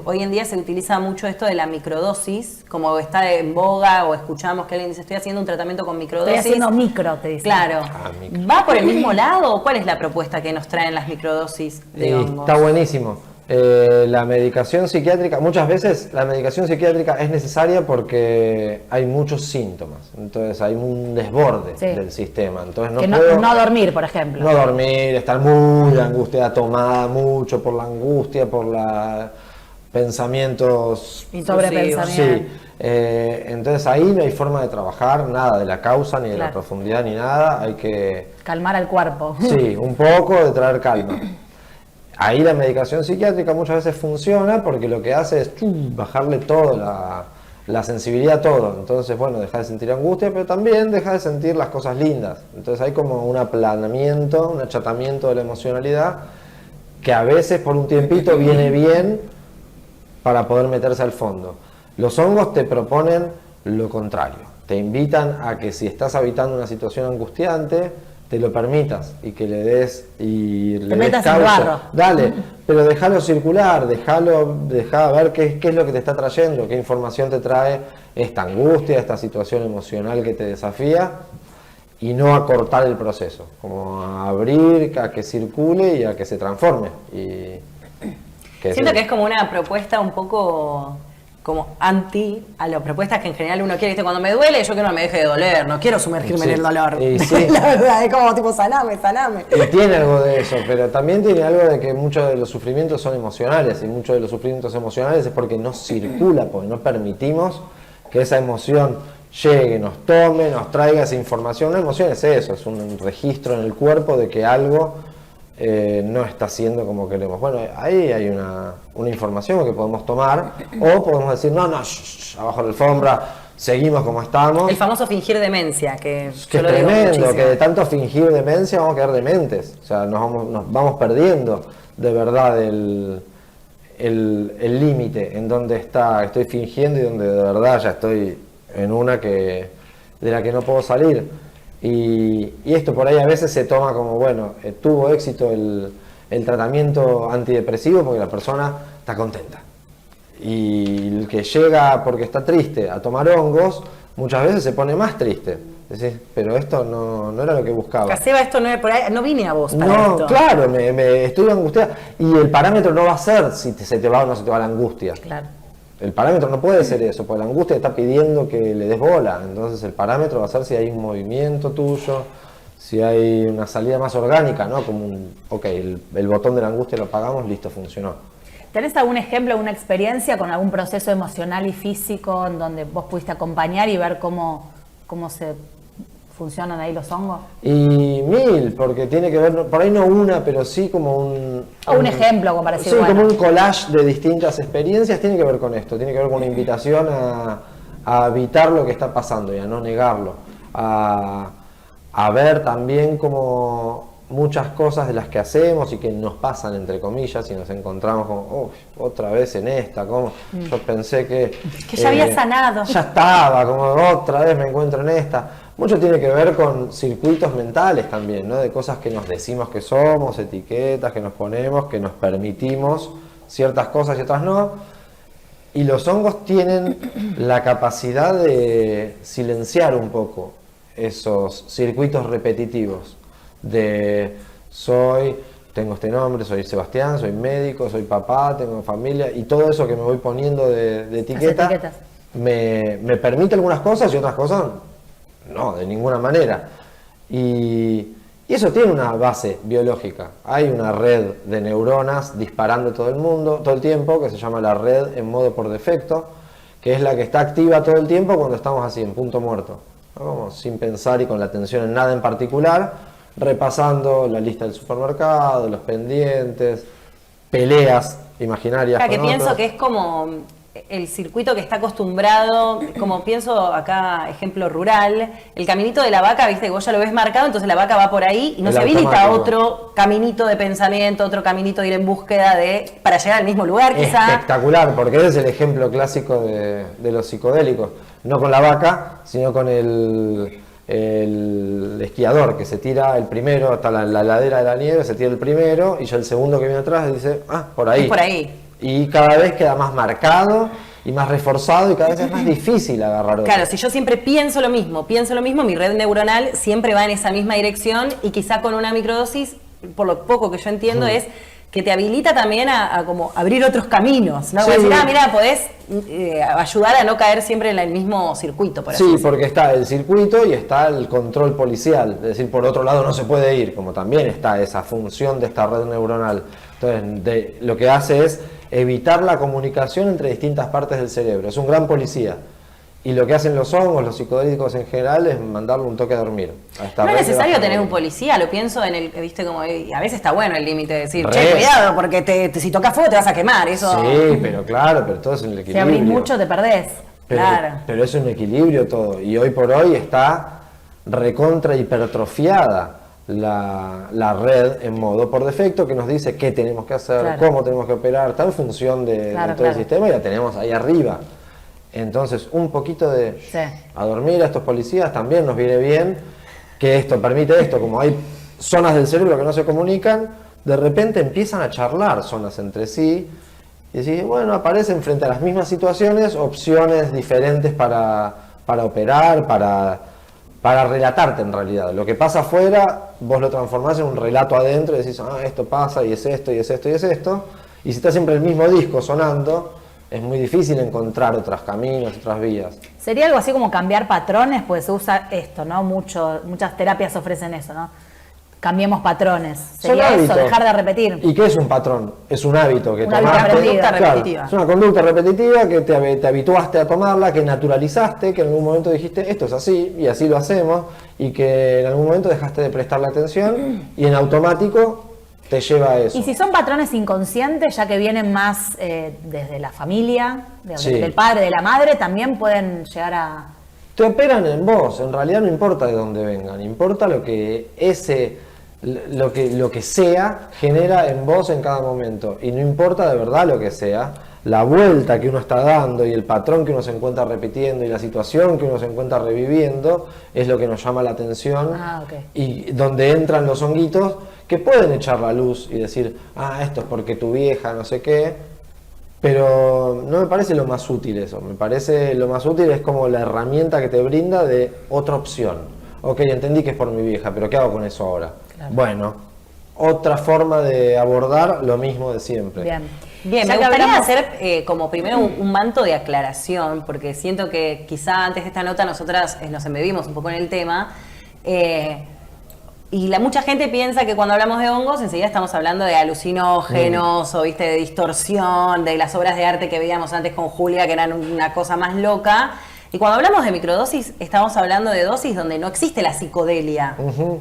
hoy en día se utiliza mucho esto de la microdosis, como está en boga o escuchamos que alguien dice, estoy haciendo un tratamiento con microdosis. Estoy haciendo micro, te dicen. Claro. Micro. ¿Va por el mismo lado o cuál es la propuesta que nos traen las microdosis de hongos? Está buenísimo. La medicación psiquiátrica, muchas veces la medicación psiquiátrica es necesaria porque hay muchos síntomas, entonces hay un desborde del sistema. Entonces no dormir, por ejemplo. No dormir, estar muy angustiada, tomada mucho por la angustia, por los pensamientos y sobrepensamiento. Sí. Entonces ahí no hay forma de trabajar nada de la causa, ni de la profundidad, ni nada. Hay que calmar al cuerpo. Sí, un poco de traer calma. Ahí la medicación psiquiátrica muchas veces funciona porque lo que hace es bajarle todo, la sensibilidad a todo. Entonces, bueno, deja de sentir angustia, pero también deja de sentir las cosas lindas. Entonces hay como un aplanamiento, un achatamiento de la emocionalidad que a veces por un tiempito viene bien para poder meterse al fondo. Los hongos te proponen lo contrario. Te invitan a que si estás habitando una situación angustiante, te lo permitas y que le des y le des causa. Barro. Dale, pero déjalo circular, deja ver qué es lo que te está trayendo, qué información te trae esta angustia, esta situación emocional que te desafía, y no acortar el proceso, como a abrir, a que circule y a que se transforme. Siento que es como una propuesta un poco como anti a las propuestas que en general uno quiere. ¿Viste? Cuando me duele, yo que no me deje de doler, no quiero sumergirme en el dolor. Sí. La verdad, es como tipo, saname. Y tiene algo de eso, pero también tiene algo de que muchos de los sufrimientos son emocionales, y muchos de los sufrimientos emocionales es porque no circula, porque no permitimos que esa emoción llegue, nos tome, nos traiga esa información. Una emoción es eso, es un registro en el cuerpo de que algo no está siendo como queremos. Bueno, ahí hay una información que podemos tomar, o podemos decir, no, abajo de la alfombra, seguimos como estamos. El famoso fingir demencia, que es tremendo, que de tanto fingir demencia vamos a quedar dementes. O sea, nos vamos perdiendo de verdad el límite en donde estoy fingiendo y donde de verdad ya estoy en una de la que no puedo salir. Y esto por ahí a veces se toma como, bueno, tuvo éxito el tratamiento antidepresivo porque la persona está contenta. Y el que llega porque está triste a tomar hongos, muchas veces se pone más triste. Decís, pero esto no era lo que buscaba. Caseba, esto no es por ahí, no vine a vos para esto. No, claro, me estoy angustiada. Y el parámetro no va a ser si se te va o no se te va la angustia. Claro. El parámetro no puede ser eso, porque la angustia está pidiendo que le des bola. Entonces el parámetro va a ser si hay un movimiento tuyo, si hay una salida más orgánica, ¿no? Como el botón de la angustia lo apagamos, listo, funcionó. ¿Tenés algún ejemplo, alguna experiencia con algún proceso emocional y físico en donde vos pudiste acompañar y ver cómo se funcionan ahí los hongos? Y mil, porque tiene que ver, por ahí no una, pero sí como un ejemplo, como para decir, sí, bueno, como un collage de distintas experiencias. Tiene que ver con esto, tiene que ver con una invitación a habitar lo que está pasando y a no negarlo, a ver también como muchas cosas de las que hacemos y que nos pasan entre comillas y nos encontramos como, otra vez en esta, como yo pensé que ya había sanado, ya estaba, como otra vez me encuentro en esta. Mucho tiene que ver con circuitos mentales también, ¿no? De cosas que nos decimos que somos, etiquetas que nos ponemos, que nos permitimos ciertas cosas y otras no. Y los hongos tienen la capacidad de silenciar un poco esos circuitos repetitivos de tengo este nombre, soy Sebastián, soy médico, soy papá, tengo familia, y todo eso que me voy poniendo de etiqueta me permite algunas cosas y otras cosas no, de ninguna manera. Y eso tiene una base biológica. Hay una red de neuronas disparando todo el tiempo, que se llama la red en modo por defecto, que es la que está activa todo el tiempo cuando estamos así, en punto muerto, ¿no? Como sin pensar y con la atención en nada en particular, repasando la lista del supermercado, los pendientes, peleas imaginarias. Que pienso que es como el circuito que está acostumbrado, como pienso acá, ejemplo rural, el caminito de la vaca, viste, que vos ya lo ves marcado, entonces la vaca va por ahí y no se habilita otro caminito de pensamiento, otro caminito de ir en búsqueda para llegar al mismo lugar, quizá. Espectacular, porque ese es el ejemplo clásico de los psicodélicos, no con la vaca, sino con el esquiador que se tira el primero hasta la ladera de la nieve, se tira el primero y ya el segundo que viene atrás dice, por ahí. Es por ahí. Y cada vez queda más marcado y más reforzado y cada vez es más difícil agarrar otro. Claro, si yo siempre pienso lo mismo, mi red neuronal siempre va en esa misma dirección y quizá con una microdosis, por lo poco que yo entiendo, es que te habilita también a como abrir otros caminos, ¿no? Sí. Decir, mira, podés ayudar a no caer siempre en el mismo circuito, por así Sí, decirlo. porque está el circuito y está el control policial, es decir, por otro lado no se puede ir, como también está esa función de esta red neuronal. Entonces, lo que hace es evitar la comunicación entre distintas partes del cerebro, es un gran policía. Y lo que hacen los hongos, los psicodélicos en general, es mandarle un toque a dormir. A esta No es red que necesario baja tener el- un policía, lo pienso en el, viste, como, y a veces está bueno el límite de decir, Re. che, cuidado, porque si tocas fuego te vas a quemar, eso. Sí, pero claro, pero todo es un equilibrio. Si abrís mucho, te perdés. Pero, Claro. pero es un equilibrio todo. Y hoy por hoy está recontra hipertrofiada la red en modo por defecto que nos dice qué tenemos que hacer, Claro. cómo tenemos que operar, está en función de Claro, todo el claro. sistema y la tenemos ahí arriba. Entonces, un poquito de Sí. a dormir a estos policías también nos viene bien, que esto permite esto, como hay zonas del cerebro que no se comunican, de repente empiezan a charlar zonas entre sí y decís, bueno, aparecen frente a las mismas situaciones opciones diferentes para operar, para relatarte en realidad. Lo que pasa afuera, vos lo transformás en un relato adentro y decís, esto pasa y es esto y es esto y es esto. Y si está siempre el mismo disco sonando, es muy difícil encontrar otros caminos, otras vías. Sería algo así como cambiar patrones, pues se usa esto, ¿no? Muchas terapias ofrecen eso, ¿no? Cambiemos patrones. Sería Son eso, hábitos. dejar de repetir. ¿Y qué es un patrón? Es un hábito que Un hábito tomaste. aprendido. Conducta Claro, repetitiva. es una conducta repetitiva que te habituaste a tomarla, que naturalizaste, que en algún momento dijiste esto es así y así lo hacemos, y que en algún momento dejaste de prestarle atención y en automático te lleva a eso. Y si son patrones inconscientes, ya que vienen más desde la familia, Sí. del padre, de la madre, también pueden llegar a... Te operan en vos, en realidad no importa de dónde vengan, importa lo que lo que sea genera en vos en cada momento, y no importa de verdad lo que sea, la vuelta que uno está dando y el patrón que uno se encuentra repitiendo y la situación que uno se encuentra reviviendo es lo que nos llama la atención. Ok. Y donde entran los honguitos que pueden echar la luz y decir, esto es porque tu vieja no sé qué, pero no me parece lo más útil eso. Me parece lo más útil es como la herramienta que te brinda de otra opción. Ok, entendí que es por mi vieja, pero ¿qué hago con eso ahora? Bueno, otra forma de abordar lo mismo de siempre. Bien. Bien, Ya me que gustaría hablamos- hacer como primero un manto de aclaración, porque siento que quizá antes de esta nota nosotras nos embebimos un poco en el tema. Y mucha gente piensa que cuando hablamos de hongos enseguida estamos hablando de alucinógenos o viste de distorsión, de las obras de arte que veíamos antes con Julia que eran una cosa más loca. Y cuando hablamos de microdosis estamos hablando de dosis donde no existe la psicodelia.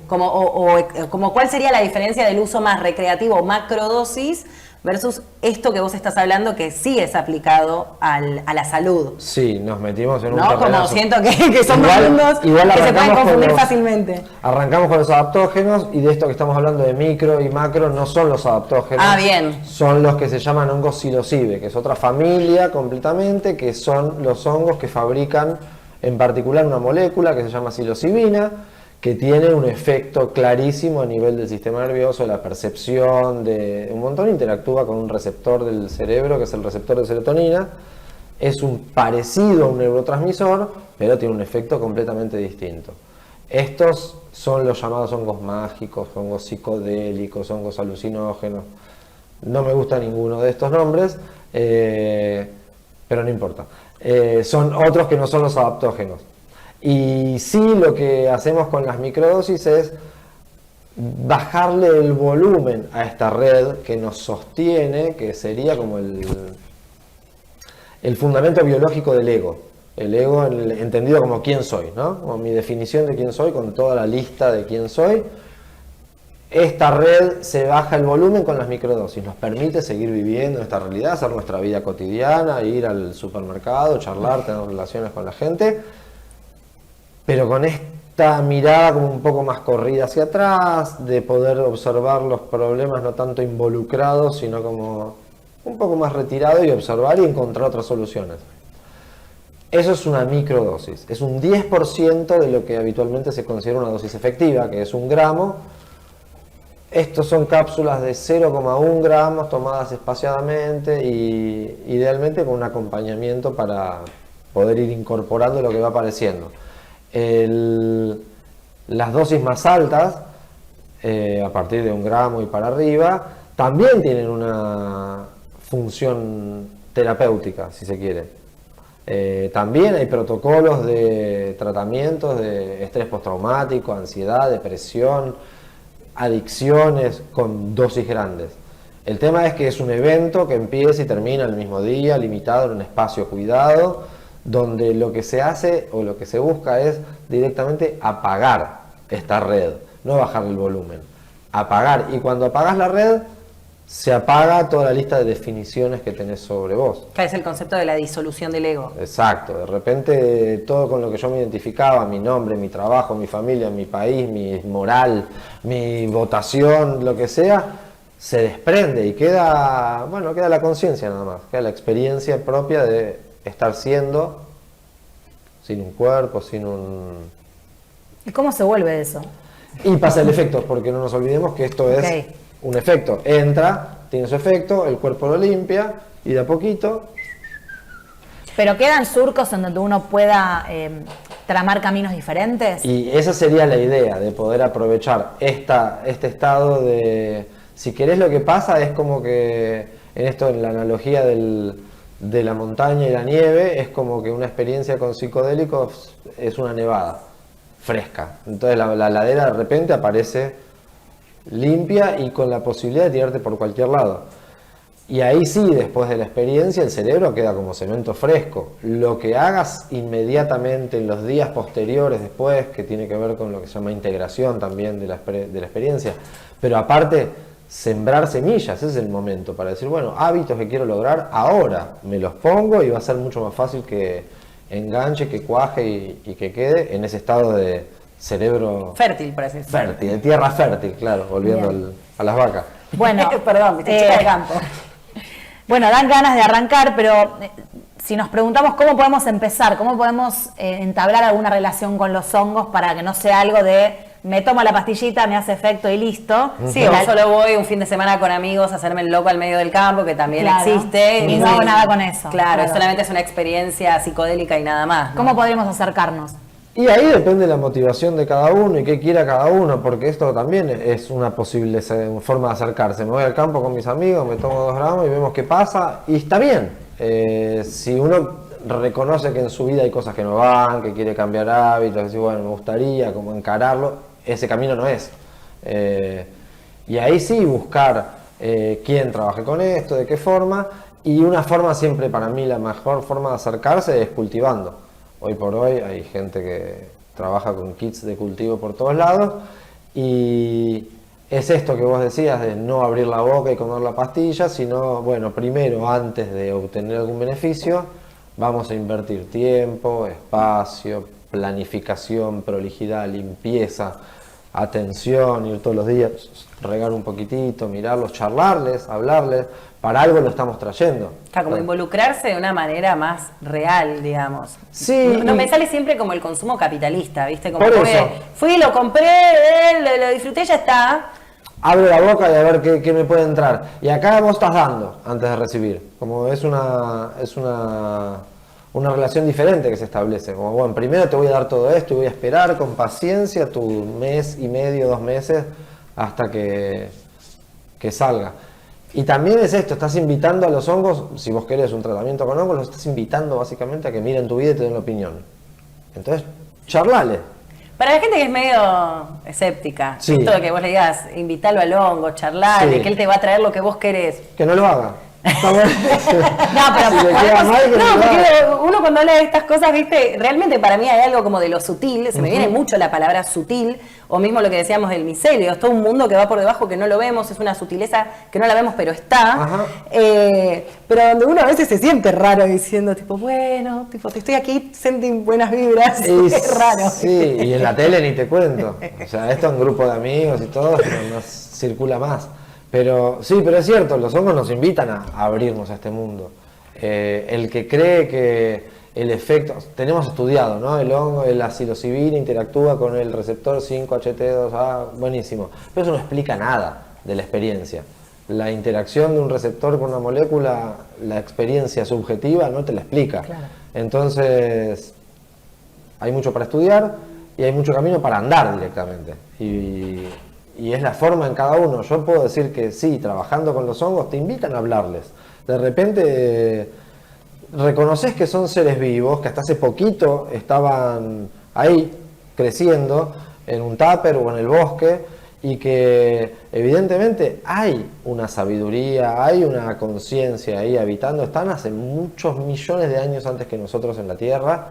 Como cuál sería la diferencia del uso más recreativo, macrodosis, versus esto que vos estás hablando que sí es aplicado a la salud. Sí, nos metimos en un ¿No? Como terrenazo. siento que son dos Igual- mundos igual que se pueden arrancamos con confundir los- fácilmente. Arrancamos con los adaptógenos y de esto que estamos hablando de micro y macro no son los adaptógenos. Bien. Son los que se llaman hongos psilocibe, que es otra familia completamente, que son los hongos que fabrican en particular una molécula que se llama psilocibina, que tiene un efecto clarísimo a nivel del sistema nervioso, de la percepción, de un montón, interactúa con un receptor del cerebro, que es el receptor de serotonina. Es un parecido a un neurotransmisor, pero tiene un efecto completamente distinto. Estos son los llamados hongos mágicos, hongos psicodélicos, hongos alucinógenos. No me gusta ninguno de estos nombres, pero no importa. Son otros que no son los adaptógenos. Y sí, lo que hacemos con las microdosis es bajarle el volumen a esta red que nos sostiene, que sería como el fundamento biológico del ego. El ego entendido como quién soy, ¿no? Como mi definición de quién soy, con toda la lista de quién soy. Esta red se baja el volumen con las microdosis, nos permite seguir viviendo esta realidad, hacer nuestra vida cotidiana, ir al supermercado, charlar, tener relaciones con la gente, pero con esta mirada como un poco más corrida hacia atrás, de poder observar los problemas no tanto involucrados, sino como un poco más retirado y observar y encontrar otras soluciones. Eso es una microdosis, es un 10% de lo que habitualmente se considera una dosis efectiva, que es 1 gramo. Estos son cápsulas de 0,1 gramos tomadas espaciadamente y idealmente con un acompañamiento para poder ir incorporando lo que va apareciendo. Las dosis más altas, a partir de 1 gramo y para arriba, también tienen una función terapéutica, si se quiere. También hay protocolos de tratamientos de estrés postraumático, ansiedad, depresión, adicciones con dosis grandes. El tema es que es un evento que empieza y termina el mismo día, limitado en un espacio cuidado, donde lo que se hace o lo que se busca es directamente apagar esta red, no bajar el volumen, apagar. Y cuando apagas la red, se apaga toda la lista de definiciones que tenés sobre vos. Es el concepto de la disolución del ego. Exacto, de repente todo con lo que yo me identificaba, mi nombre, mi trabajo, mi familia, mi país, mi moral, mi votación, lo que sea, se desprende y queda, bueno, queda la conciencia nada más, queda la experiencia propia de estar siendo sin un cuerpo, sin un... ¿Y cómo se vuelve eso? Y pasa el efecto, porque no nos olvidemos que esto es un efecto. Entra, tiene su efecto, el cuerpo lo limpia y de a poquito... ¿Pero quedan surcos en donde uno pueda tramar caminos diferentes? Y esa sería la idea, de poder aprovechar este estado de... Si querés, lo que pasa es como que, en la analogía de la montaña y la nieve, es como que una experiencia con psicodélicos es una nevada fresca. Entonces la ladera de repente aparece limpia y con la posibilidad de tirarte por cualquier lado. Y ahí sí, después de la experiencia, el cerebro queda como cemento fresco. Lo que hagas inmediatamente en los días posteriores, después, que tiene que ver con lo que se llama integración también de la experiencia, pero aparte, sembrar semillas, ese es el momento para decir, bueno, hábitos que quiero lograr, ahora me los pongo y va a ser mucho más fácil que enganche, que cuaje y que quede en ese estado de cerebro Fértil, por así decirlo. fértil, de tierra fértil, claro, volviendo a las vacas. Bueno, Perdón, viste, chica de campo. Bueno, dan ganas de arrancar, pero si nos preguntamos cómo podemos empezar, cómo podemos entablar alguna relación con los hongos para que no sea algo de me tomo la pastillita, me hace efecto y listo. Sí, o solo voy un fin de semana con amigos a hacerme el loco al medio del campo, que también Claro. existe. Y no hago nada con eso. Claro, solamente es una experiencia psicodélica y nada más, ¿no? ¿Cómo podríamos acercarnos? Y ahí depende la motivación de cada uno y qué quiera cada uno, porque esto también es una posible forma de acercarse. Me voy al campo con mis amigos, me tomo 2 gramos y vemos qué pasa, y está bien. Si uno reconoce que en su vida hay cosas que no van, que quiere cambiar hábitos, decir, bueno, me gustaría como encararlo, ese camino no es. Y ahí sí buscar quién trabaje con esto, de qué forma, y una forma siempre, para mí, la mejor forma de acercarse es cultivando. Hoy por hoy hay gente que trabaja con kits de cultivo por todos lados y es esto que vos decías de no abrir la boca y comer la pastilla, sino, bueno, primero, antes de obtener algún beneficio, vamos a invertir tiempo, espacio, planificación, prolijidad, limpieza, atención, ir todos los días, regar un poquitito, mirarlos, charlarles, hablarles, para algo lo estamos trayendo. Claro, como involucrarse de una manera más real, digamos. Sí. No me sale siempre como el consumo capitalista, ¿viste? Como Por que eso. fui, lo compré, lo disfruté, ya está. Abro la boca y a ver qué me puede entrar. Y acá vos estás dando antes de recibir. Como es una relación diferente que se establece. Como, bueno, primero te voy a dar todo esto y voy a esperar con paciencia tu mes y medio, 2 meses, hasta que salga. Y también es esto, estás invitando a los hongos, si vos querés un tratamiento con hongos, los estás invitando básicamente a que miren tu vida y te den la opinión. Entonces, charlale. Para la gente que es medio escéptica, Sí. esto de que vos le digas, invítalo al hongo, charlarle, Sí. que él te va a traer lo que vos querés. Que no lo haga. Está bueno. No, pero Si le queda mal, que no, lo porque haga. uno cuando habla de estas cosas, viste, realmente para mí hay algo como de lo sutil, se me viene mucho la palabra sutil, o mismo lo que decíamos del micelio, es todo un mundo que va por debajo que no lo vemos, es una sutileza que no la vemos pero está, Ajá. pero donde uno a veces se siente raro diciendo, tipo, bueno, tipo, te estoy aquí, sentí buenas vibras, Y es raro. Sí, y en la tele ni te cuento. O sea, esto es un grupo de amigos y todo, no circula más. Pero sí, pero es cierto, los hongos nos invitan a abrirnos a este mundo. El que cree que el efecto, tenemos estudiado, ¿no? El hongo, la psilocibina interactúa con el receptor 5-HT2A, buenísimo. Pero eso no explica nada de la experiencia. La interacción de un receptor con una molécula, la experiencia subjetiva no te la explica. Claro. Entonces, hay mucho para estudiar y hay mucho camino para andar directamente. Y y es la forma en cada uno. Yo puedo decir que sí, trabajando con los hongos te invitan a hablarles. De repente reconoces que son seres vivos, que hasta hace poquito estaban ahí creciendo en un tupper o en el bosque, y que evidentemente hay una sabiduría, hay una conciencia ahí habitando, están hace muchos millones de años antes que nosotros en la Tierra,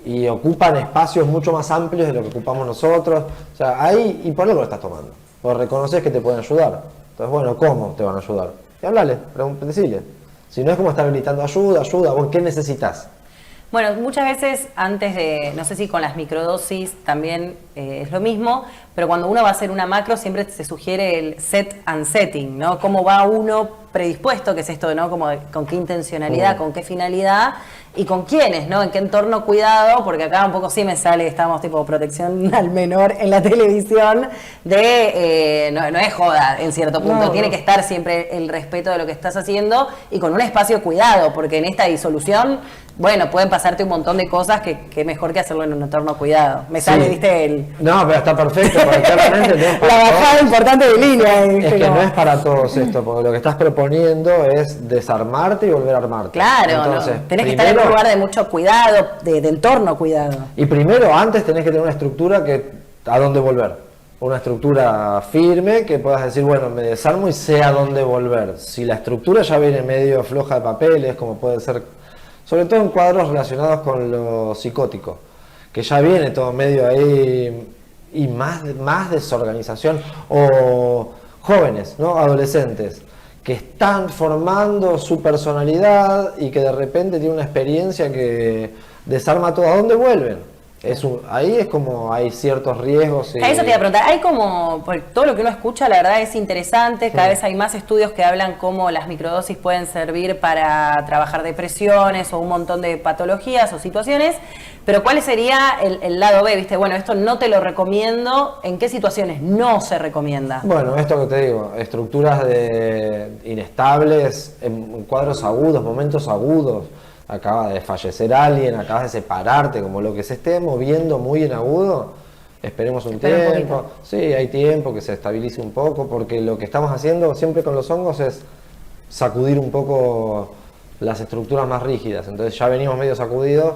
y ocupan espacios mucho más amplios de lo que ocupamos nosotros. O sea, ahí, y por algo lo estás tomando, porque reconoces que te pueden ayudar. Entonces, bueno, ¿cómo te van a ayudar? Y hablale, decile. Si no es como estar gritando ayuda, ayuda, bueno, ¿qué necesitas? Bueno, muchas veces antes de, no sé si con las microdosis también es lo mismo, pero cuando uno va a hacer una macro siempre se sugiere el set and setting, ¿no? Cómo va uno predispuesto, que es esto, ¿no? Como con qué intencionalidad, con qué finalidad y con quiénes, ¿no? En qué entorno cuidado, porque acá un poco sí me sale, estamos tipo protección al menor en la televisión, de no es joda en cierto punto, tiene que estar siempre el respeto de lo que estás haciendo y con un espacio cuidado, porque en esta disolución, bueno, pueden pasarte un montón de cosas que mejor que hacerlo en un entorno cuidado. Me sale, viste, el... No, pero está perfecto, porque claramente no es para la bajada importante de línea. Es que no es para todos esto, porque lo que estás proponiendo es desarmarte y volver a armarte. Claro, entonces, ¿no? Tenés que estar en un lugar de mucho cuidado, de entorno cuidado. Y primero, antes tenés que tener una estructura a dónde volver. Una estructura firme que puedas decir, bueno, me desarmo y sé a dónde volver. Si la estructura ya viene medio floja de papeles, como puede ser, sobre todo en cuadros relacionados con lo psicótico, que ya viene todo medio ahí y más desorganización, o jóvenes, ¿no? Adolescentes, que están formando su personalidad y que de repente tienen una experiencia que desarma todo. ¿A dónde vuelven? Ahí es como hay ciertos riesgos. A eso te iba a preguntar, hay como, porque todo lo que uno escucha la verdad es interesante, cada vez hay más estudios que hablan cómo las microdosis pueden servir para trabajar depresiones o un montón de patologías o situaciones, pero ¿cuál sería el lado B? ¿Viste? Bueno, esto no te lo recomiendo, ¿en qué situaciones no se recomienda? Bueno, esto que te digo, estructuras inestables, en cuadros agudos, momentos agudos. Acaba de fallecer alguien, acabas de separarte, como lo que se esté moviendo muy en agudo, esperemos un tiempo. Sí, hay tiempo que se estabilice un poco, porque lo que estamos haciendo siempre con los hongos es sacudir un poco las estructuras más rígidas. Entonces ya venimos medio sacudidos.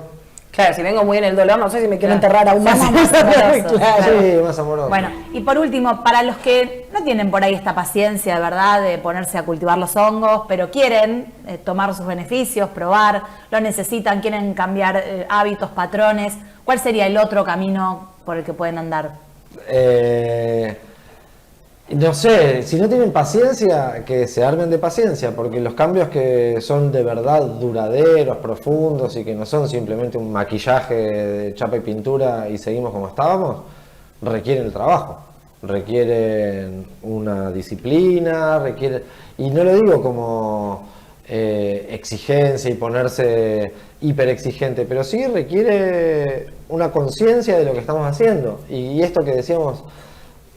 Claro, si vengo muy en el dolor, no sé si me quiero enterrar aún más. Sí, más amoroso. Bueno, y por último, para los que no tienen por ahí esta paciencia de verdad de ponerse a cultivar los hongos, pero quieren tomar sus beneficios, probar, lo necesitan, quieren cambiar hábitos, patrones, ¿cuál sería el otro camino por el que pueden andar? No sé, si no tienen paciencia, que se armen de paciencia, porque los cambios que son de verdad duraderos, profundos y que no son simplemente un maquillaje de chapa y pintura y seguimos como estábamos, requieren el trabajo, requieren una disciplina, y no lo digo como exigencia y ponerse hiperexigente, pero sí requiere una conciencia de lo que estamos haciendo, y esto que decíamos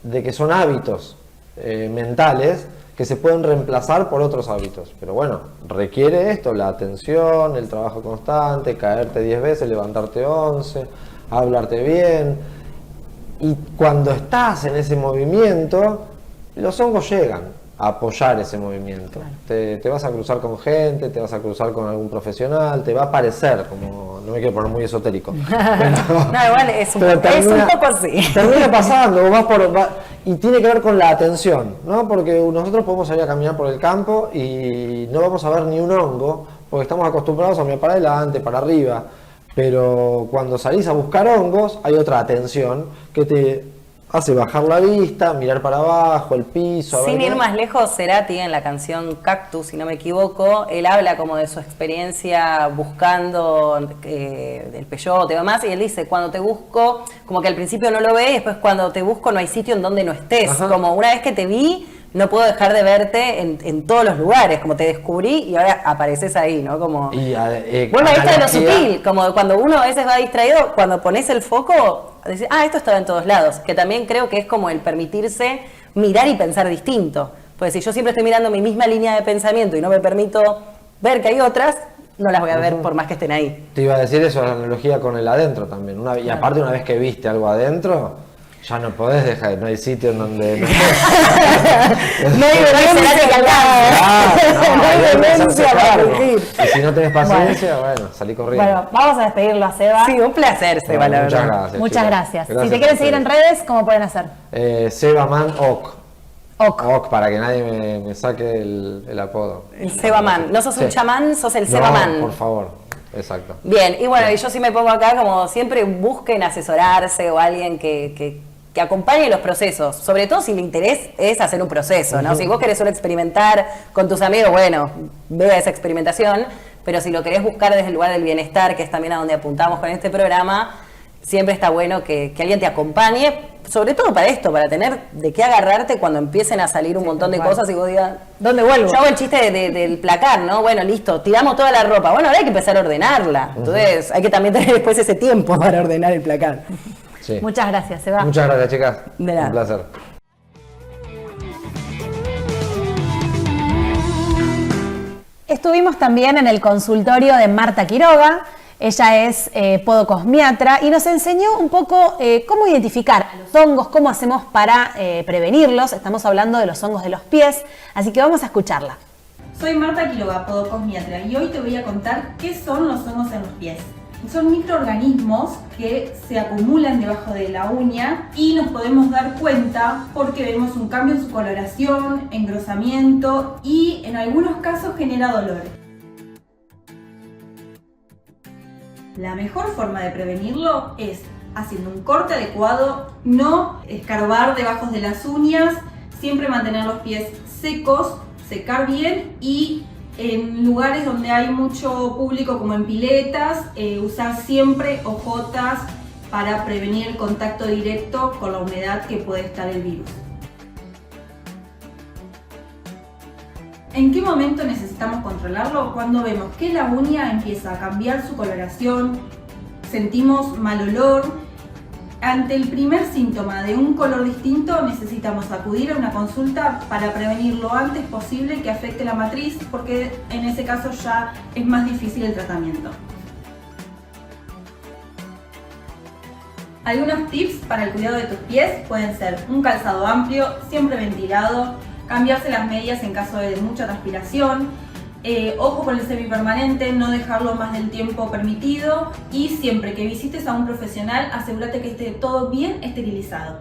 de que son hábitos mentales que se pueden reemplazar por otros hábitos, pero bueno, requiere esto, la atención, el trabajo constante, caerte 10 veces, levantarte 11, hablarte bien, y cuando estás en ese movimiento, los hongos llegan a apoyar ese movimiento. Claro. Te vas a cruzar con gente, te vas a cruzar con algún profesional, te va a aparecer, como no me quiero poner muy esotérico. Pero, no, igual es un poco así. Termina pasando, y tiene que ver con la atención, ¿no? Porque nosotros podemos salir a caminar por el campo y no vamos a ver ni un hongo, porque estamos acostumbrados a mirar para adelante, para arriba, pero cuando salís a buscar hongos hay otra atención que te hace bajar la vista, mirar para abajo, el piso. Sin ir más lejos, Cerati en la canción Cactus, si no me equivoco, él habla como de su experiencia buscando el peyote y demás, y él dice, cuando te busco, como que al principio no lo ve, y después cuando te busco no hay sitio en donde no estés. Ajá. Como una vez que te vi, no puedo dejar de verte en todos los lugares, como te descubrí y ahora apareces ahí, ¿no? Como bueno, esto es lo sutil, como cuando uno a veces va distraído, cuando pones el foco, decís, esto estaba en todos lados, que también creo que es como el permitirse mirar y pensar distinto. Pues si yo siempre estoy mirando mi misma línea de pensamiento y no me permito ver que hay otras, no las voy a ver por más que estén ahí. Te iba a decir eso, la analogía con el adentro también. Y aparte, una vez que viste algo adentro... Ya no podés dejar, no hay sitio en donde... No hay demencia que No hay demencia para elegir. Y si no tenés paciencia, bueno, salí corriendo. Bueno, vamos a despedirlo a Seba. Sí, un placer, Seba, la Muchas verdad. gracias. Muchas chicos. gracias. Si te por quieren seguir en ustedes. redes, ¿cómo pueden hacer? Sebaman Ok. Ok. Ok, para que nadie me saque el apodo. El Sebaman. No sos un Sí. chamán, sos el No, Sebaman. por favor. Exacto. Bien, y bueno, y yo sí me pongo acá, como siempre, busquen asesorarse o alguien que acompañe los procesos. Sobre todo si el interés es hacer un proceso, ¿no? Si vos querés solo experimentar con tus amigos, bueno, vea esa experimentación. Pero si lo querés buscar desde el lugar del bienestar, que es también a donde apuntamos con este programa, siempre está bueno que alguien te acompañe, sobre todo para esto, para tener de qué agarrarte cuando empiecen a salir un montón de tal cual. cosas y vos digas, ¿Dónde vuelvo? yo hago el chiste del placar, ¿no? Bueno, listo, tiramos toda la ropa. Bueno, ahora hay que empezar a ordenarla. Entonces hay que también tener después ese tiempo para ordenar el placar. Sí. Muchas gracias, Seba. Muchas gracias, chicas. De nada. Un placer. Estuvimos también en el consultorio de Marta Quiroga. Ella es podocosmiatra y nos enseñó un poco cómo identificar a los hongos, cómo hacemos para prevenirlos. Estamos hablando de los hongos de los pies, así que vamos a escucharla. Soy Marta Quiroga, podocosmiatra, y hoy te voy a contar qué son los hongos en los pies. Son microorganismos que se acumulan debajo de la uña y nos podemos dar cuenta porque vemos un cambio en su coloración, engrosamiento y en algunos casos genera dolor. La mejor forma de prevenirlo es haciendo un corte adecuado, no escarbar debajo de las uñas, siempre mantener los pies secos, secar bien y en lugares donde hay mucho público como en piletas, usar siempre ojotas para prevenir el contacto directo con la humedad que puede estar el virus. ¿En qué momento necesitamos controlarlo? Cuando vemos que la uña empieza a cambiar su coloración, sentimos mal olor. Ante el primer síntoma de un color distinto necesitamos acudir a una consulta para prevenir lo antes posible que afecte la matriz, porque en ese caso ya es más difícil el tratamiento. Algunos tips para el cuidado de tus pies pueden ser un calzado amplio, siempre ventilado, cambiarse las medias en caso de mucha transpiración, ojo con el semipermanente, no dejarlo más del tiempo permitido y siempre que visites a un profesional asegúrate que esté todo bien esterilizado.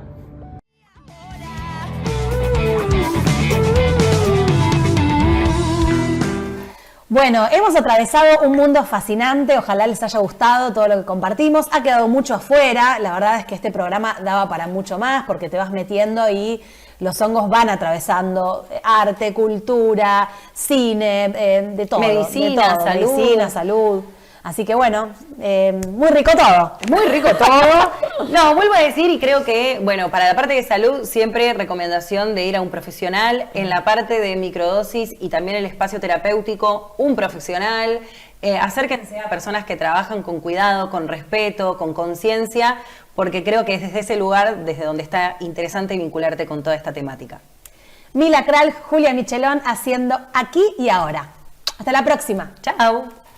Bueno, hemos atravesado un mundo fascinante, ojalá les haya gustado todo lo que compartimos, ha quedado mucho afuera, la verdad es que este programa daba para mucho más porque te vas metiendo y los hongos van atravesando arte, cultura, cine, de todo. Medicina, salud. Medicina, salud. Así que bueno, muy rico todo. Muy rico todo. No, vuelvo a decir y creo que, bueno, para la parte de salud siempre recomendación de ir a un profesional. En la parte de microdosis y también el espacio terapéutico, un profesional. Acérquense a personas que trabajan con cuidado, con respeto, con conciencia, porque creo que es desde ese lugar desde donde está interesante vincularte con toda esta temática. Mila Kral, Julia Michelón haciendo Aquí y Ahora. Hasta la próxima. Chao.